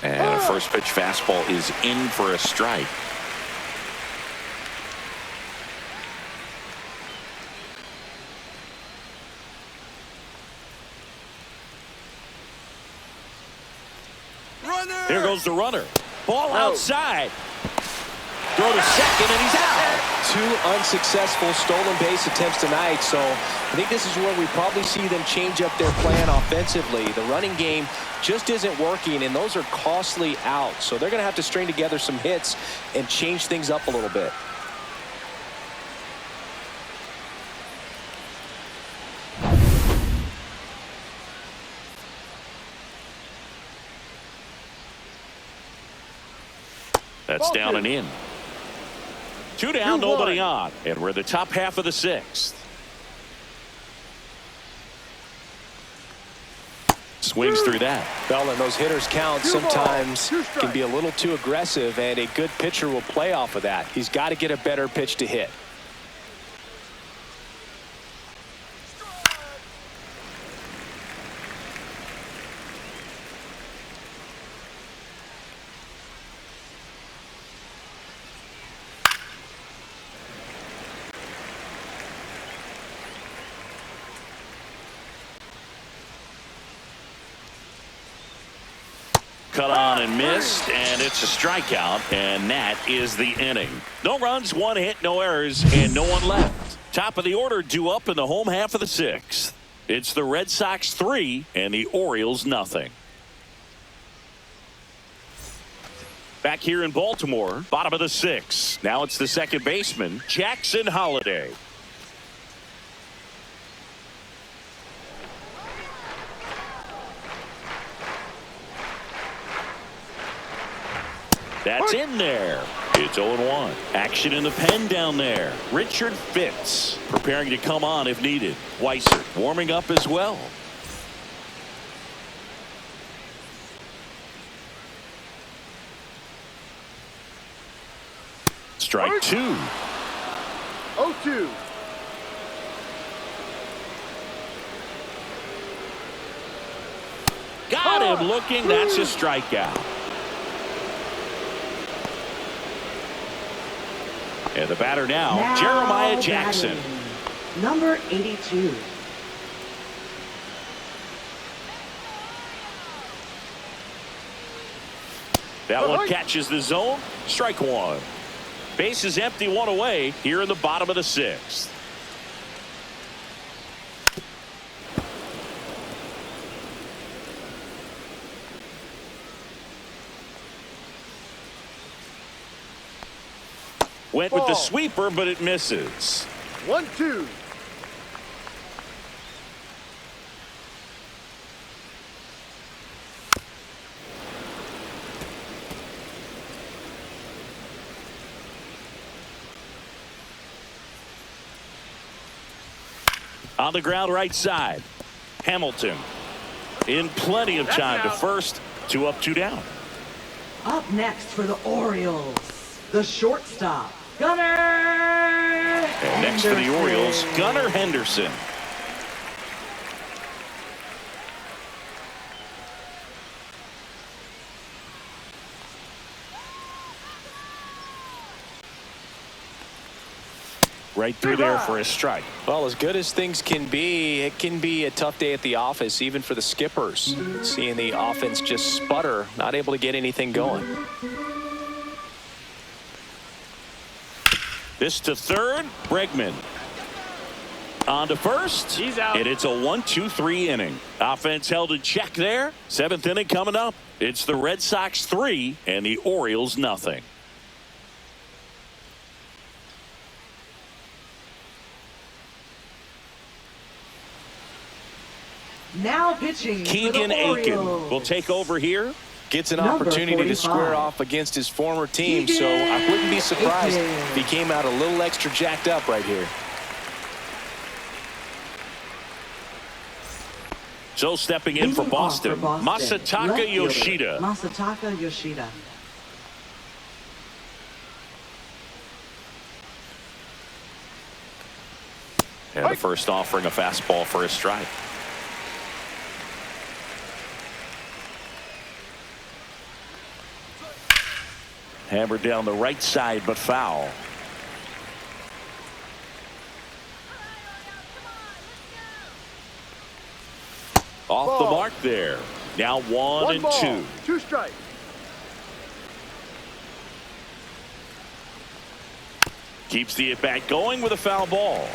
And a first pitch fastball is in for a strike. Here goes the runner. Ball outside. Throw to second, and he's out. 2 unsuccessful stolen base attempts tonight. So I think this is where we probably see them change up their plan offensively. The running game just isn't working, and those are costly outs. So they're going to have to string together some hits and change things up a little bit. That's down and in. 2 down, nobody on. And we're the top half of the 6th. Swings through that. Well, and those hitters count sometimes can be a little too aggressive, and a good pitcher will play off of that. He's got to get a better pitch to hit. Cut on and missed, and it's a strikeout, and that is the inning. No runs, 1 hit, no errors, and no one left. Top of the order due up in the home half of the 6th. It's the Red Sox 3 and the Orioles nothing. Back here in Baltimore, bottom of the 6th. Now it's the second baseman, Jackson Holliday. That's in there. It's 0-1. Action in the pen down there. Richard Fitz preparing to come on if needed. Weiser warming up as well. Strike 2. 0-2. Got him looking. That's a strikeout. And the batter now, Jeremiah Jackson. Number 82. That one catches the zone. Strike one. Base is empty, one away here in the bottom of the sixth. Went with the sweeper, but it misses. 1-2. On the ground right side. Hamilton in plenty of time to first. 2 up, 2 down. Up next for the Orioles, the shortstop, Gunnar Henderson. And next for the Orioles, Gunnar Henderson. Right through there for a strike. Well, as good as things can be, it can be a tough day at the office, even for the skippers. Seeing the offense just sputter, not able to get anything going. This to third, Bregman. On to first. He's out. And it's a 1-2-3 inning. Offense held in check there. 7th inning coming up. It's the Red Sox 3 and the Orioles nothing. Now pitching Keegan for the Aiken Orioles. will take over here. Gets an Number opportunity to 45. square off against his former team, so I wouldn't be surprised Aiken. if he came out a little extra jacked up right here. So stepping in for Leading off Boston, Masataka left fielder, Yoshida. Masataka Yoshida. And the first offering a fastball for a strike. Hammered down the right side, but foul. Off the mark there. Now 1 and 2. 2 strikes. Keeps the at-bat going with a foul ball.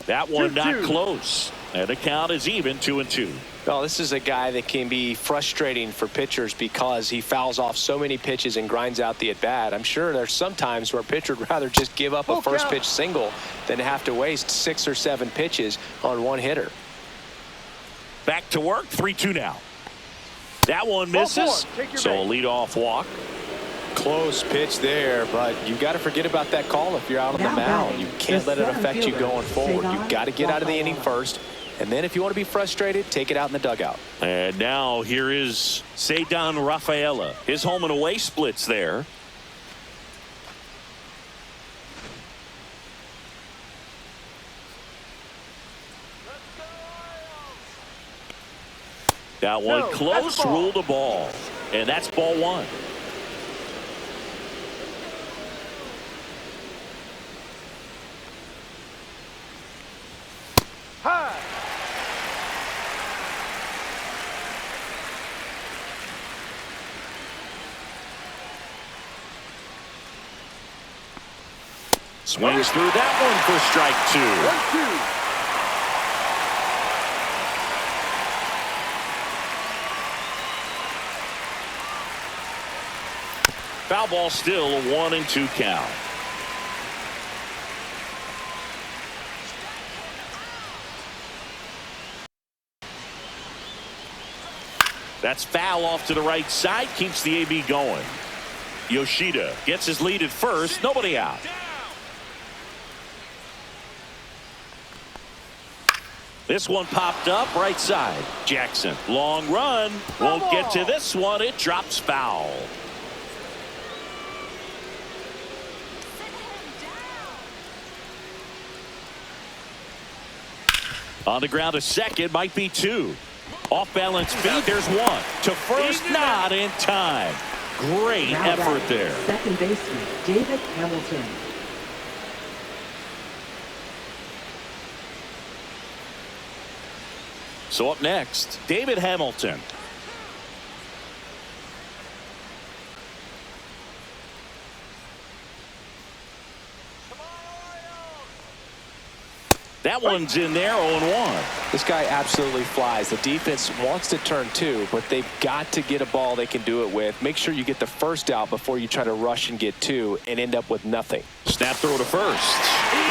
That one not 2-2. close. And the count is even, 2 and 2. Well, this is a guy that can be frustrating for pitchers because he fouls off so many pitches and grinds out the at-bat. I'm sure there's some times where a pitcher would rather just give up a first pitch single than have to waste 6 or 7 pitches on one hitter. Back to work, 3-2 now. That one misses. Take your So a base. leadoff walk. Close pitch there, but you got to forget about that call if you're out on the Now mound. batting, You can't the let it center affect you fielder, going forward. Cesar You've got to get out of the inning Rafaela. first, and then if you want to be frustrated, take it out in the dugout. And now here is Cesar Rafaela. His home and away splits there. That one No, close, that's ball. ruled a ball. And that's ball 1. High. Swings through that one for strike 2. 1-2. Foul ball, still a 1 and 2 count. That's foul off to the right side, keeps the AB going. Yoshida gets his lead at first, nobody out. This one popped up right side. Jackson, long run, won't get to this one. It drops foul. On the ground, a second, might be 2. Off balance feed, there's 1. To first, not in time. Great Now effort batting, there. second baseman, David Hamilton. So up next, David Hamilton. That one's in there, 0-1. This guy absolutely flies. The defense wants to turn two, but they've got to get a ball they can do it with. Make sure you get the first out before you try to rush and get two and end up with nothing. Snap throw to first.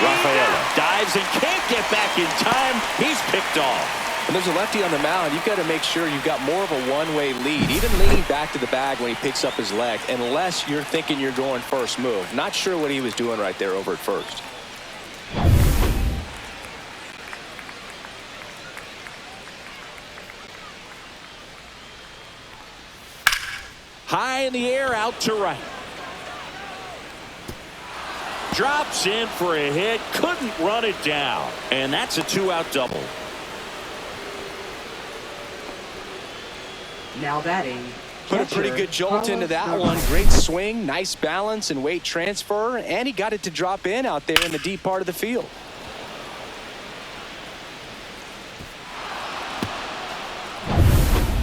Rafaela dives and can't get back in time. He's picked off. When there's a lefty on the mound, you've got to make sure you've got more of a one-way lead, even leaning back to the bag when he picks up his leg, unless you're thinking you're going first move. Not sure what he was doing right there over at first. High in the air, out to right. Drops in for a hit, couldn't run it down. And that's a 2-out double. Now batting, Put a pretty catcher, good jolt into that Carlos one. Nova. Great swing, nice balance and weight transfer, and he got it to drop in out there in the deep part of the field.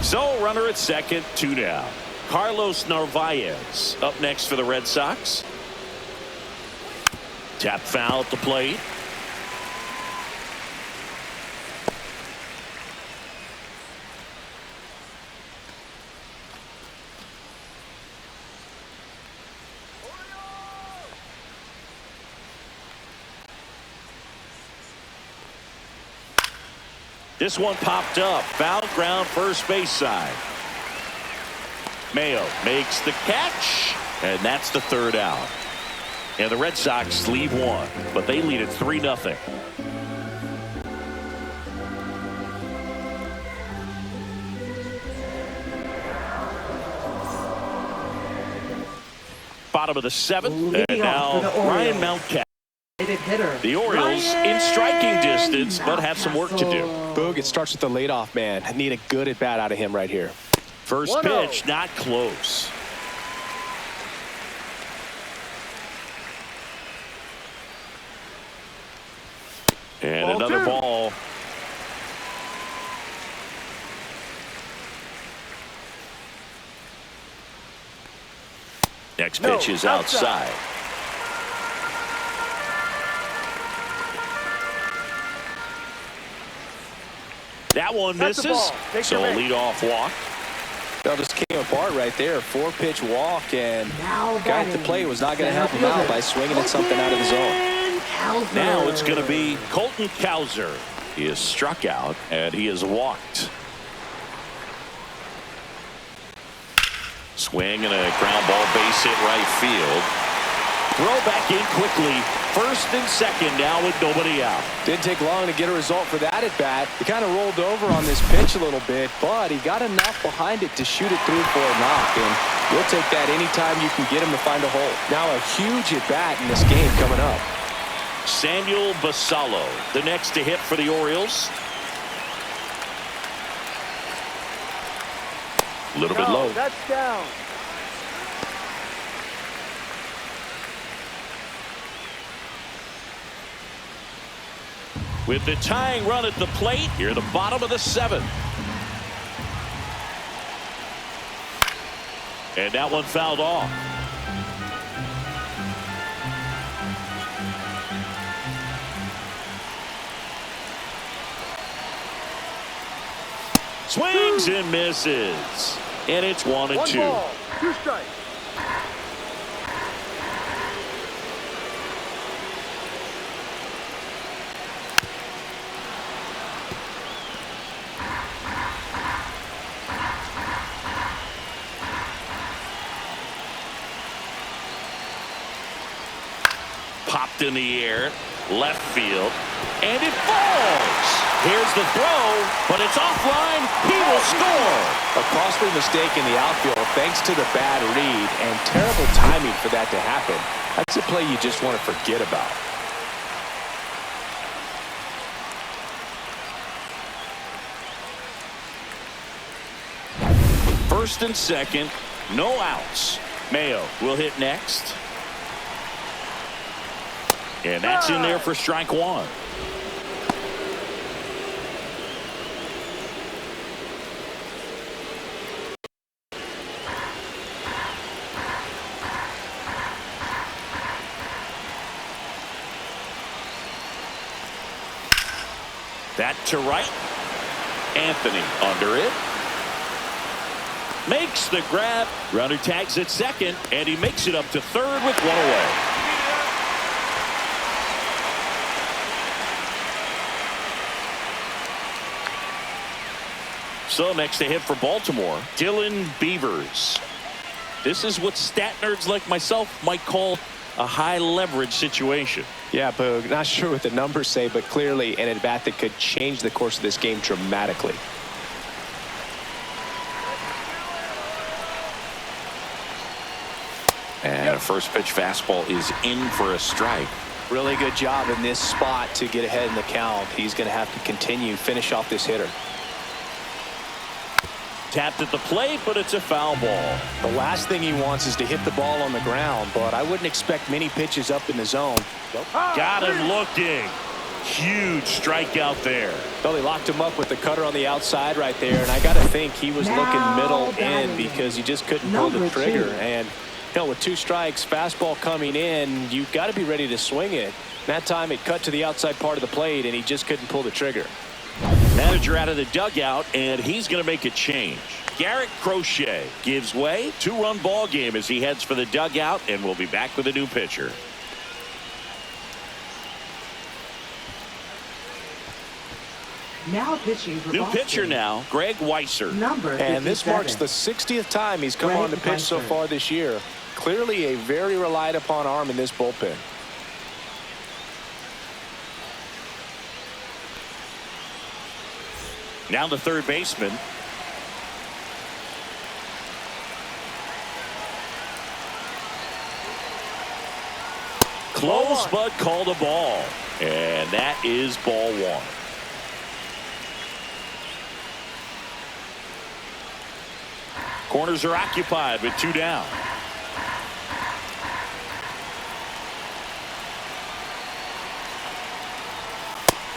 So runner at second, 2 down. Carlos Narvaez up next for the Red Sox. Tap foul at the plate. This one popped up. Foul ground, first base side. Mayo makes the catch, and that's the 3rd out. And the Red Sox lead one, but they lead it 3-0. Bottom of the 7th, Leading and off now for the Ryan Orioles. Mountcastle. Hitter, The Orioles in striking distance, but have some work to do. Boog, it starts with the leadoff man. I need a good at bat out of him right here. First pitch, not close. And another ball. Next pitch is outside. That one misses. So a leadoff walk. That just came apart right there. 4-pitch walk, and Now guy at the batting, plate was not going to help him center out by swinging at something out of the zone. Cowser. Now it's going to be Colton Cowser. He is struck out, and he is walked. Swing and a ground ball, base hit right field. Throw back in quickly. First and second now with nobody out. Didn't take long to get a result for that at bat. He kind of rolled over on this pitch a little bit, but he got enough behind it to shoot it through for a knock, and you'll take that anytime you can get him to find a hole. Now a huge at bat in this game coming up. Samuel Basallo, the next to hit for the Orioles. A little bit low. That's down. With the tying run at the plate, here the bottom of the 7th. And that one fouled off. Swings and misses. And it's 1-2. 1 ball, 2 strikes. Popped in the air, left field, and it falls. Here's the throw, but it's offline. He will score. A costly mistake in the outfield thanks to the bad read and terrible timing for that to happen. That's a play you just want to forget about. First and second, No outs. Mayo will hit next. And that's in there for strike one. That to right. Anthony under it. Makes the grab. Runner tags at second, and he makes it up to third with one away. So next to hit for Baltimore, Dylan Beavers. This is what stat nerds like myself might call a high leverage situation. Yeah, Boog, not sure what the numbers say, but clearly an at-bat that could change the course of this game dramatically. And a first pitch fastball is in for a strike. Really good job in this spot to get ahead in the count. He's going to have to finish off this hitter. Tapped at the plate, but it's a foul ball. The last thing he wants is to hit the ball on the ground, but I wouldn't expect many pitches up in the zone. Got him looking. Huge strikeout there. Well, he locked him up with the cutter on the outside right there, and I got to think he was looking middle in because he just couldn't pull the trigger. And you know, with 2 strikes, fastball coming in, you've got to be ready to swing it. That time it cut to the outside part of the plate, and he just couldn't pull the trigger. Manager out of the dugout, and he's going to make a change. Garrett Crochet gives way. 2-run ball game as he heads for the dugout, and we'll be back with a new pitcher. Now pitching for New Boston. pitcher now, Greg Weisser. Number 57. And this marks the 60th time he's come on to pitch so far this year. Clearly a very relied upon arm in this bullpen. Now the third baseman. Close, but called a ball. And that is ball one. Corners are occupied with 2 down.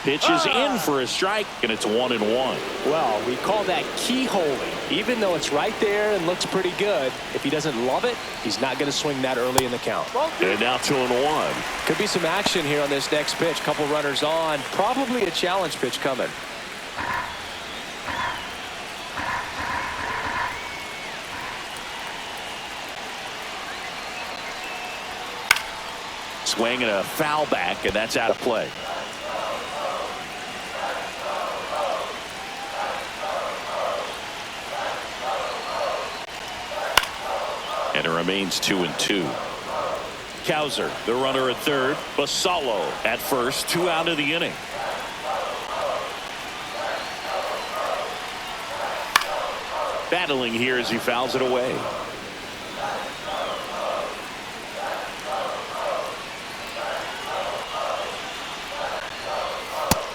Pitch is in for a strike, and it's 1-1. Well, we call that keyholing. Even though it's right there and looks pretty good, if he doesn't love it, he's not going to swing that early in the count. And now 2-1. Could be some action here on this next pitch. Couple runners on. Probably a challenge pitch coming. Swing and a foul back, and that's out of play. And it remains 2-2. Cowser, the runner at third. Basallo at first. 2 out of the inning. Battling here as he fouls it away.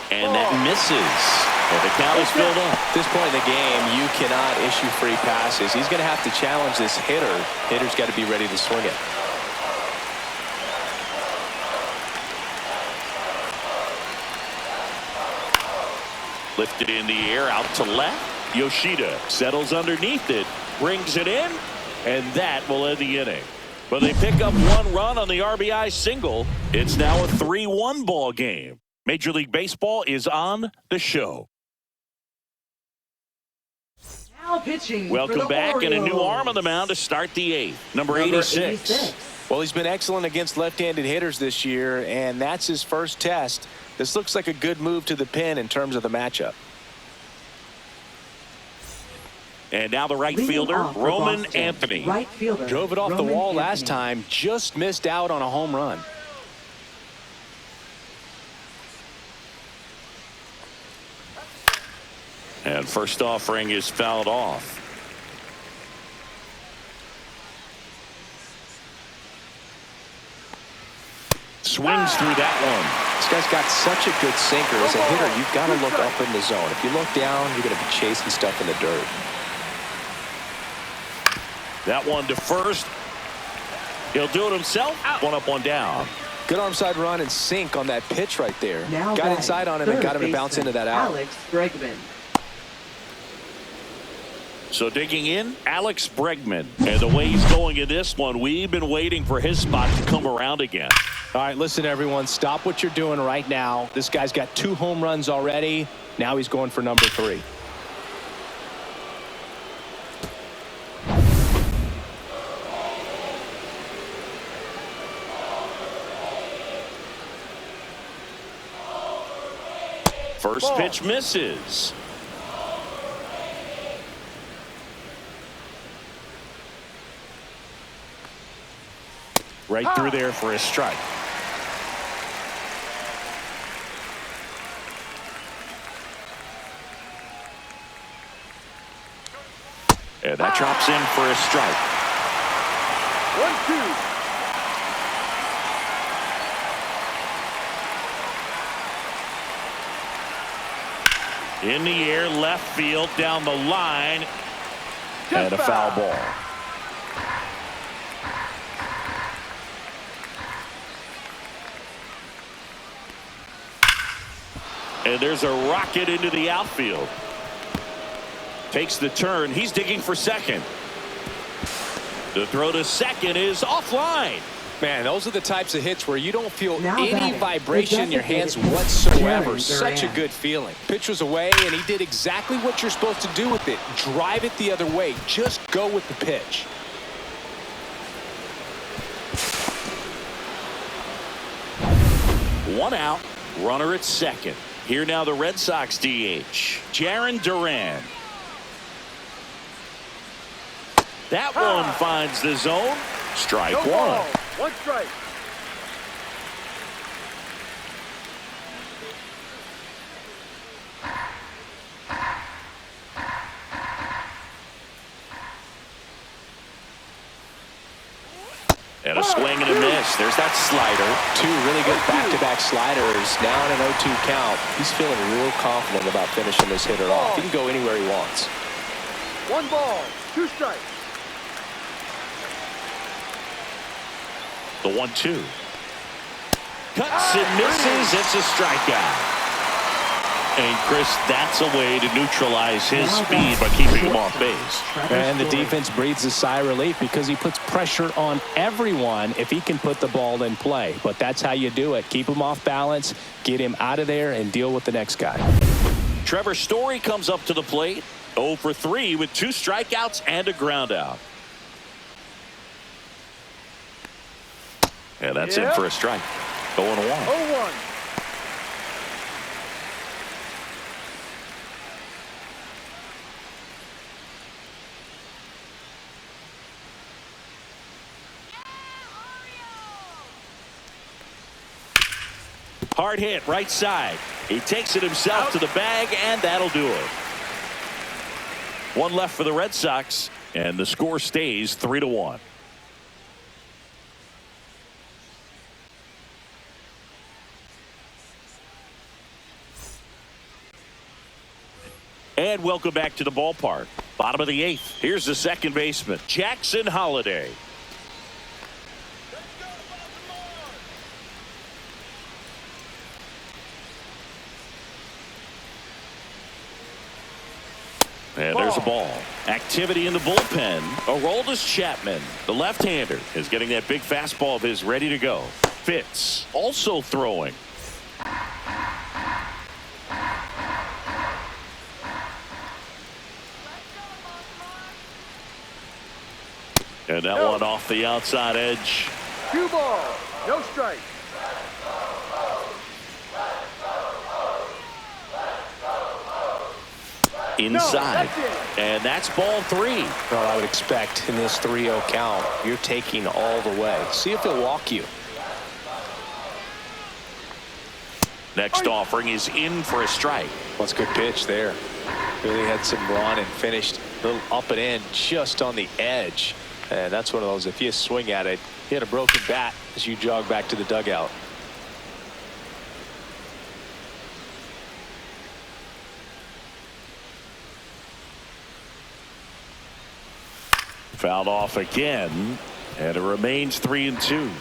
And that misses. Well, the count is filled up. At this point in the game, you cannot issue free passes. He's going to have to challenge this hitter. Hitter's got to be ready to swing it. Lifted in the air out to left. Yoshida settles underneath it, brings it in, and that will end the inning. But they pick up 1 run on the RBI single. It's now a 3-1 ball game. Major League Baseball is on the show. Now pitching Welcome for the back, Orioles. and a new arm on the mound to start the 8th. Number 86. Well, he's been excellent against left-handed hitters this year, and that's his first test. This looks like a good move to the pen in terms of the matchup. And now the right Leading fielder, off for Roman Boston, Anthony. Right fielder, Drove it off the Roman wall last Anthony. time, just missed out on a home run. And first offering is fouled off. Swings through that one. This guy's got such a good sinker. As a hitter, you've got to look up in the zone. If you look down, you're going to be chasing stuff in the dirt. That one to first. He'll do it himself. One up, one down. Good arm side run and sink on that pitch right there. Now got inside on him and got him to bounce into that out. Alex Bregman. So digging in, Alex Bregman. And the way he's going in this one, we've been waiting for his spot to come around again. All right, listen, everyone. Stop what you're doing right now. This guy's got 2 home runs already. Now he's going for number 3. First pitch misses. Right through there for a strike. And that drops in for a strike. 1-2. In the air, left field, down the line, and a foul ball. And there's a rocket into the outfield. Takes the turn. He's digging for second. The throw to second is offline. Man, those are the types of hits where you don't feel Now any batting, vibration in your hands designated whatsoever. Jerry Such a Duran. good feeling. Pitch was away, and he did exactly what you're supposed to do with it. Drive it the other way. Just go with the pitch. One out. Runner at second. Here now the Red Sox DH, Jarren Duran. That one finds the zone. Strike one. 1 strike. And a swing and a miss. There's that slider. 2 really good back-to-back sliders. Now in an 0-2 count. He's feeling real confident about finishing this hitter off. He can go anywhere he wants. 1 ball, 2 strikes. The 1-2. Cuts and misses. It's a strikeout. And Chris, that's a way to neutralize his speed by keeping him off base. And the defense breathes a sigh of relief because he puts pressure on everyone if he can put the ball in play. But that's how you do it. Keep him off balance, get him out of there, and deal with the next guy. Trevor Story comes up to the plate. 0 for 3 with 2 strikeouts and a ground out. And that's in for a strike. 0-1. 0-1. Hard hit right side. He takes it himself to the bag, and that'll do it. 1 left for the Red Sox, and the score stays 3-1. And welcome back to the ballpark. Bottom of the 8th. Here's the second baseman, Jackson Holliday. And there's a ball. Activity in the bullpen. Aroldis Chapman, the left-hander, is getting that big fastball of his ready to go. Fitz also throwing. And that one off the outside edge. 2 balls, no strike. Inside. And that's ball 3. Well, I would expect in this 3-0 count, you're taking all the way. See if he'll walk you. Next offering is in for a strike. Well, it's a good pitch there. Really had some run and finished a little up and in just on the edge. And that's one of those, if you swing at it, hit a broken bat as you jog back to the dugout. Fouled off again, and it remains 3-2.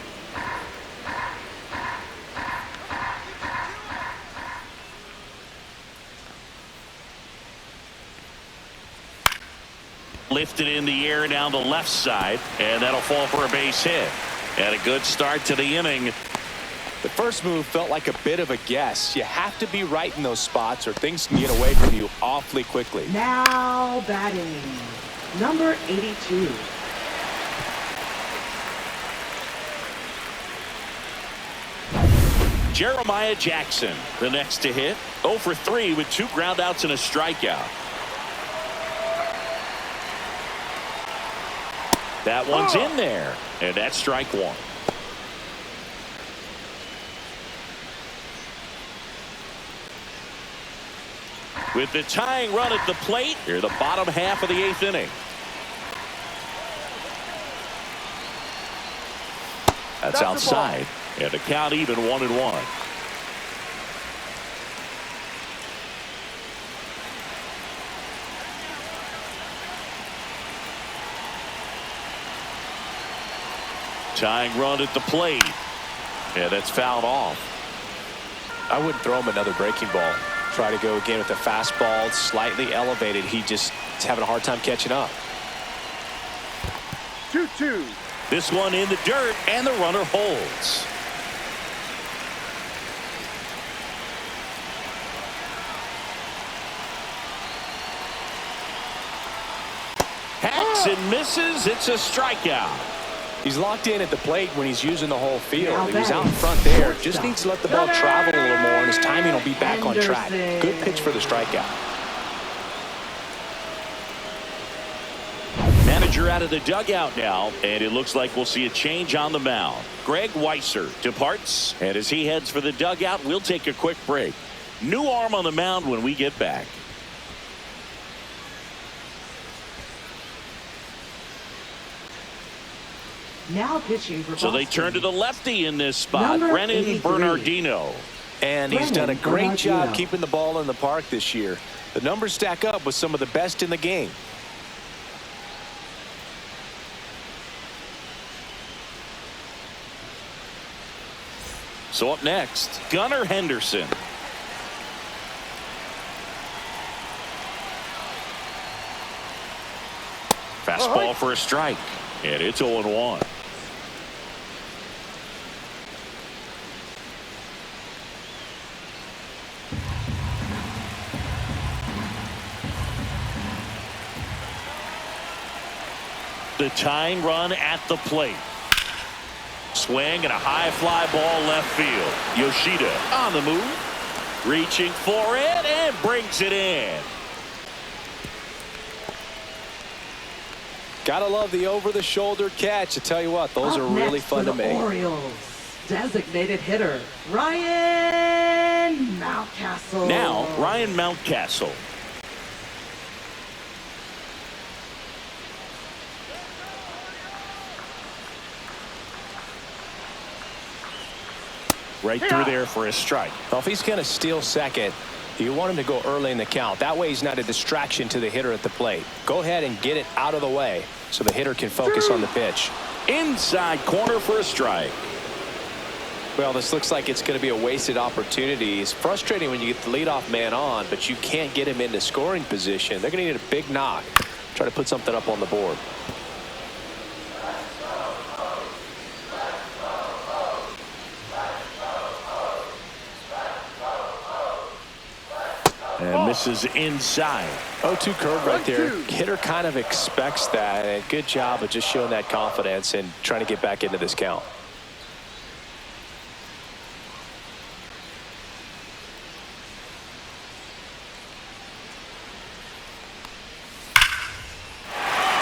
Lifted in the air down the left side, and that'll fall for a base hit. And a good start to the inning. The first move felt like a bit of a guess. You have to be right in those spots or things can get away from you awfully quickly. Now batting, number 82. Jeremiah Jackson, the next to hit. 0 for 3 with 2 groundouts and a strikeout. That one's in there, and that's strike 1. With the tying run at the plate, here the bottom half of the 8th inning. That's outside, and the count even 1-1. Tying run at the plate, and that's fouled off. I wouldn't throw him another breaking ball. Try to go again with the fastball, slightly elevated. He just is having a hard time catching up. 2-2. This one in the dirt, and the runner holds. Hacks and misses. It's a strikeout. He's locked in at the plate when he's using the whole field. He was out in front there. Just needs to let the ball travel a little more, and his timing will be back on track. Good pitch for the strikeout. Manager out of the dugout now, and it looks like we'll see a change on the mound. Greg Weisser departs, and as he heads for the dugout, we'll take a quick break. New arm on the mound when we get back. Now pitching for So they Boston. turn to the lefty in this spot, Number Brennan 83. Bernardino. And he's done a great Bernardino. job keeping the ball in the park this year. The numbers stack up with some of the best in the game. So up next, Gunnar Henderson. Fastball for a strike, and it's 0-1. The tying run at the plate. Swing and a high fly ball left field. Yoshida on the move, reaching for it, and brings it in. Gotta love the over-the-shoulder catch. I tell you what, those Up are really next fun for to the make. Orioles, designated hitter Ryan Mountcastle. Now Ryan Mountcastle. Right through there for a strike. Well, if he's going to steal second, you want him to go early in the count. That way he's not a distraction to the hitter at the plate. Go ahead and get it out of the way so the hitter can focus on the pitch. Inside corner for a strike. Well, this looks like it's going to be a wasted opportunity. It's frustrating when you get the leadoff man on, but you can't get him into scoring position. They're going to need a big knock. Try to put something up on the board. And misses inside. 0-2 curve right there. Hitter kind of expects that. And good job of just showing that confidence and trying to get back into this count.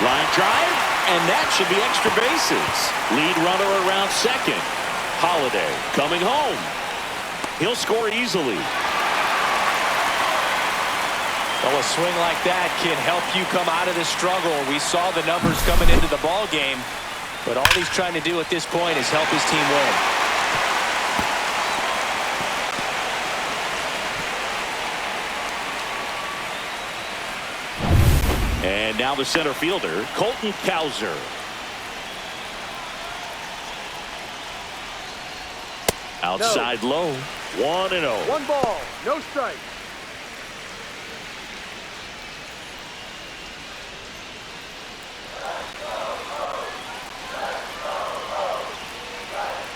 Line drive, and that should be extra bases. Lead runner around second. Holiday coming home. He'll score easily. Well, a swing like that can help you come out of the struggle. We saw the numbers coming into the ball game, but all he's trying to do at this point is help his team win. And now the center fielder, Colton Cowser. Outside low, 1-0. 1 ball, no strike.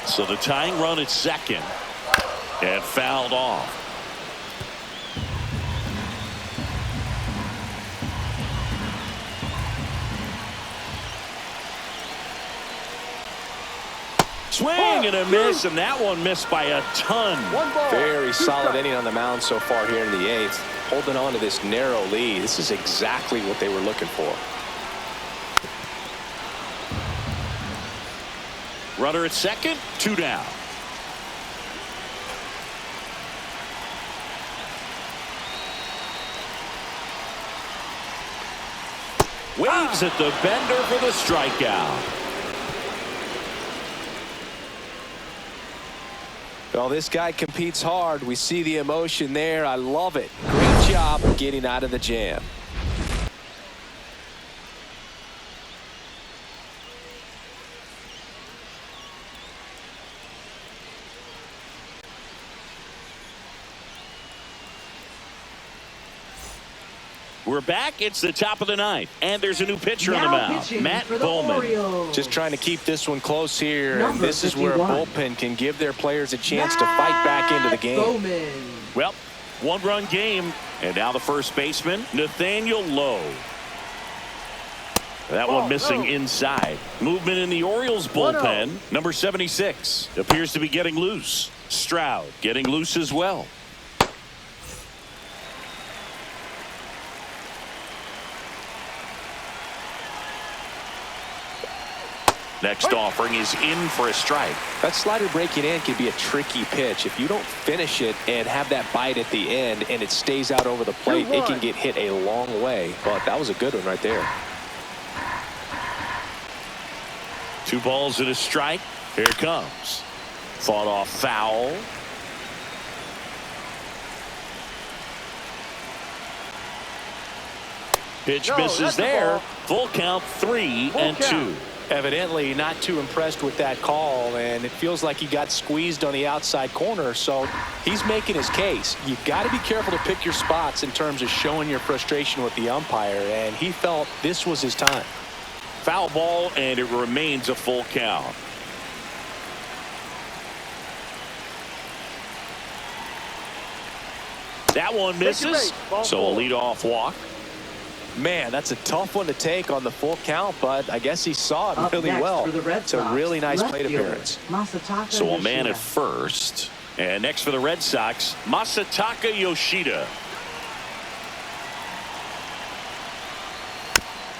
So the tying run at second, and fouled off. Swing and a miss, and that one missed by a ton. 1 ball. Very solid inning on the mound so far here in the 8th. Holding on to this narrow lead. This is exactly what they were looking for. Runner at second, 2 down. Waves at the bender for the strikeout. Well, this guy competes hard. We see the emotion there. I love it. Great job getting out of the jam. We're back. It's the top of the 9th, and there's a new pitcher on the Now mound, pitching Matt for the Bowman. Orioles. Just trying to keep this one close here. And Number this is where a 51. bullpen can give their players a chance to fight back into the game. Bowman. Well, 1-run game, and now the first baseman, Nathaniel Lowe. That one missing inside. Movement in the Orioles bullpen. Number 76 appears to be getting loose. Stroud getting loose as well. Next offering is in for a strike. That slider breaking in can be a tricky pitch. If you don't finish it and have that bite at the end and it stays out over the plate, it can get hit a long way. But that was a good one right there. 2 balls and a strike. Here it comes. Fought off foul. Pitch misses there. Full count, 3-2. Evidently not too impressed with that call, and it feels like he got squeezed on the outside corner, so he's making his case. You've got to be careful to pick your spots in terms of showing your frustration with the umpire, and he felt this was his time. Foul ball, and it remains a full count. That one misses, so a leadoff walk. Man, that's a tough one to take on the full count, but I guess he saw it Up really next well. for the Red It's a Sox, really nice left plate fielder, appearance. Masataka So a man Yoshida. at first. And next for the Red Sox, Masataka Yoshida.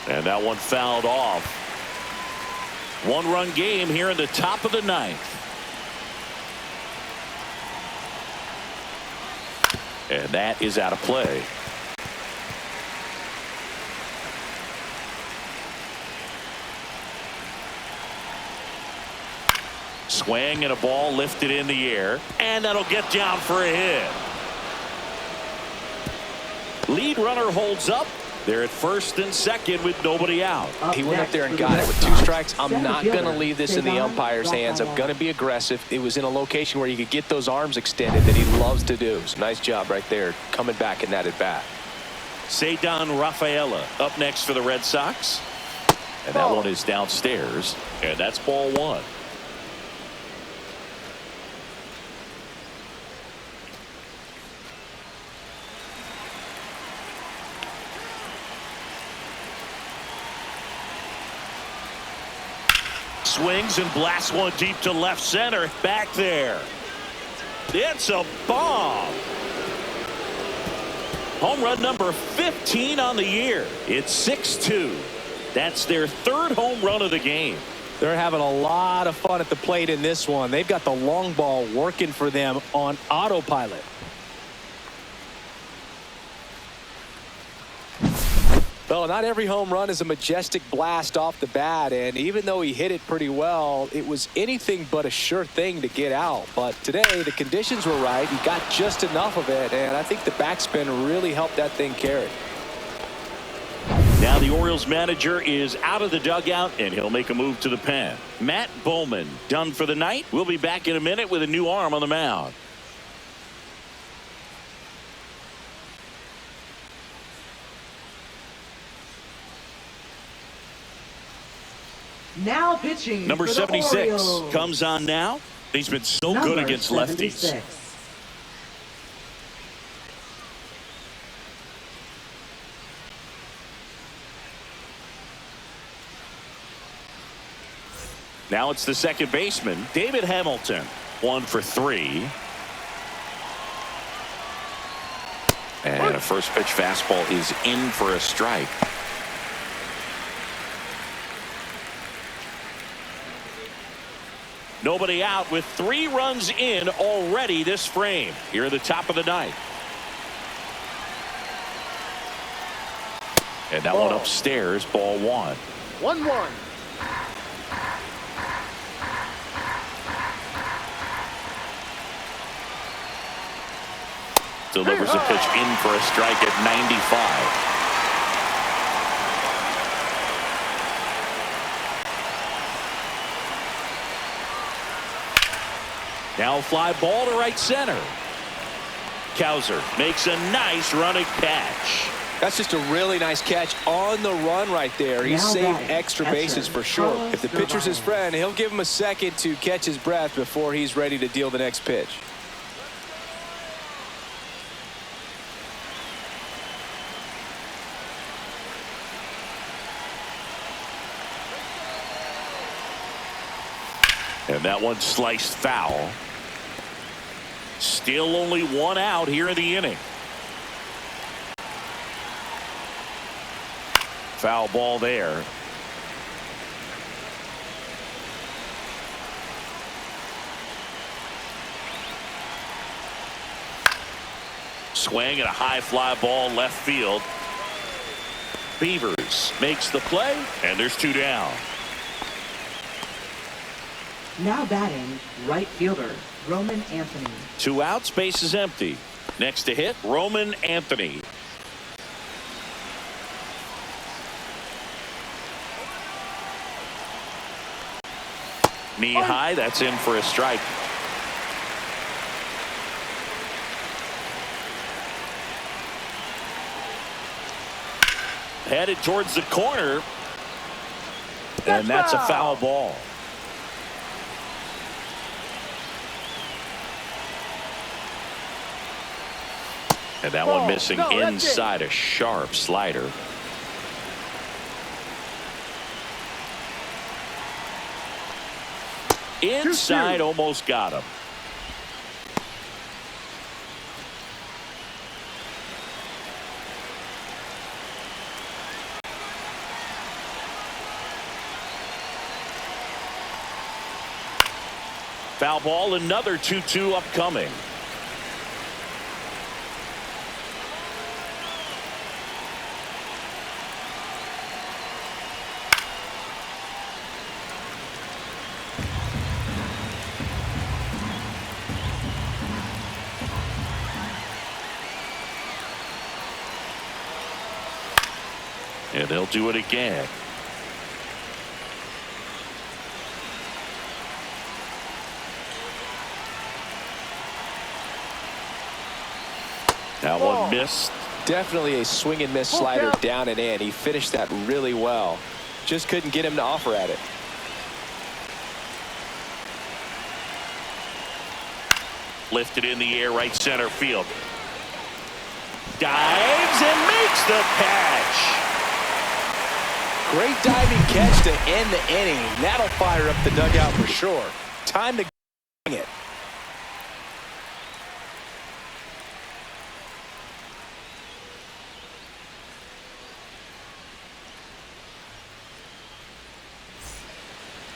And that one fouled off. 1-run game here in the top of the 9th. And that is out of play. Swing and a ball lifted in the air, and that'll get down for a hit. Lead runner holds up. They're at first and second with nobody out. He went up there and got it with 2 strikes. I'm not going to leave this in the umpire's hands. I'm going to be aggressive. It was in a location where you could get those arms extended that he loves to do. So nice job right there coming back in that at bat. Cedar Rafaela up next for the Red Sox. And that one is downstairs, and that's ball 1. Swings and blasts one deep to left center. Back there. It's a bomb. Home run number 15 on the year. It's 6-2. That's their 3rd home run of the game. They're having a lot of fun at the plate in this one. They've got the long ball working for them on autopilot. Well, not every home run is a majestic blast off the bat, and even though he hit it pretty well, it was anything but a sure thing to get out. But today, the conditions were right. He got just enough of it, and I think the backspin really helped that thing carry. Now the Orioles manager is out of the dugout, and he'll make a move to the pen. Matt Bowman done for the night. We'll be back in a minute with a new arm on the mound. Now pitching Number for the 76 Orioles. comes on now. He's been so Number good against 76. lefties. Now it's the second baseman, David Hamilton. 1 for 3. And a first pitch fastball is in for a strike. Nobody out with 3 runs in already this frame. Here at the top of the ninth. And that one upstairs, ball 1. 1-1. Delivers a pitch in for a strike at 95. Now fly ball to right center. Cowser makes a nice running catch. That's just a really nice catch on the run right there. He Now saved batting, extra catcher, bases for sure. Carlos If the pitcher's his Gavai. friend, he'll give him a second to catch his breath before he's ready to deal the next pitch. And that one sliced foul. Still only 1 out here in the inning. Foul ball there. Swing and a high fly ball left field. Beavers makes the play, and there's 2 down. Now batting, right fielder, Roman Anthony. 2 outs, base is empty. Next to hit, Roman Anthony. Knee high, that's in for a strike. Headed towards the corner, and that's a foul ball. And that one missing inside, a sharp slider. Inside, almost got him. Foul ball, another 2-2 upcoming. And they'll do it again. That one missed. Definitely a swing and miss slider down and in. He finished that really well. Just couldn't get him to offer at it. Lifted in the air, right center field. Dives and makes the catch. Great diving catch to end the inning. That'll fire up the dugout for sure. Time to get it.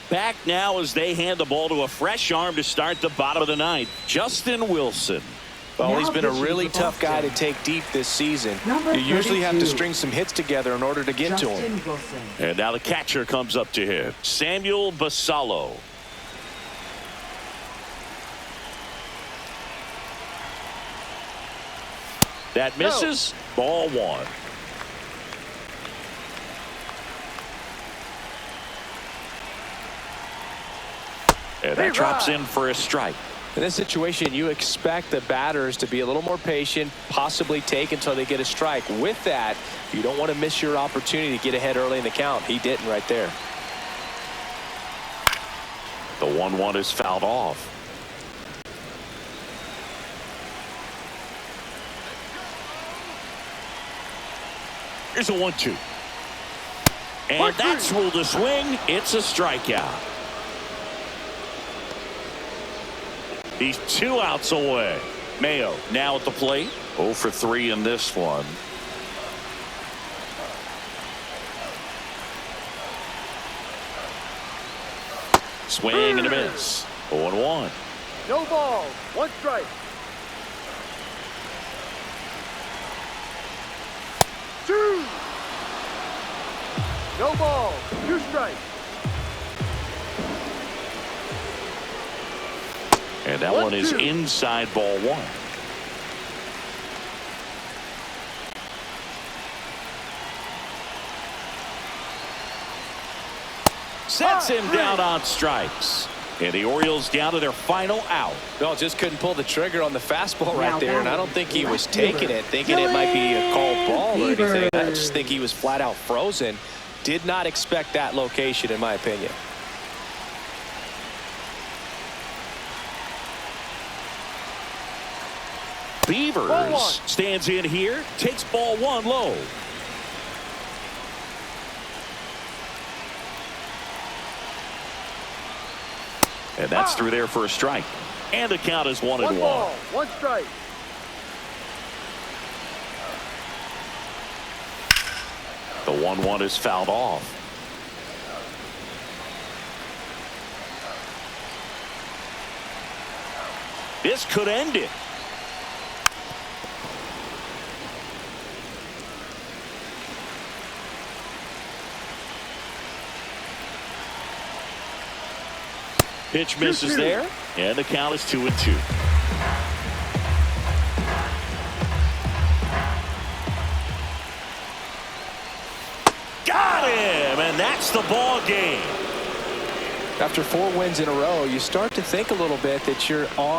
Back now as they hand the ball to a fresh arm to start the bottom of the ninth. Justin Wilson. Well, Now he's been a pitching really for tough guy to Boston. take deep this season. Number You usually have to 32. string some hits together in order to get to him. Justin Wilson. And now the catcher comes up to him. Samuel Basallo. That misses. Ball 1. And that drops in for a strike. In this situation, you expect the batters to be a little more patient, possibly take until they get a strike. With that, you don't want to miss your opportunity to get ahead early in the count. He didn't right there. The 1-1 is fouled off. Here's a 1-2. And that's ruled a swing. It's a strikeout. He's 2 outs away. Mayo now at the plate. 0 for 3 in this one. Swing and a miss. 0-1. No ball. 1 strike. 2. No ball. 2 strikes. And that one is inside ball 1. Sets him down on strikes. And the Orioles down to their final out. No, just couldn't pull the trigger on the fastball right there, and I don't think he was taking it, thinking it might be a called ball or anything. I just think he was flat out frozen. Did not expect that location, in my opinion. Beavers stands in here, takes ball 1 low. And that's through there for a strike. And the count is 1-1. 1 ball, 1 strike. The 1-1 is fouled off. This could end it. Pitch misses there, and the count is 2-2. Got him, and that's the ball game. After 4 wins in a row, you start to think a little bit that you're on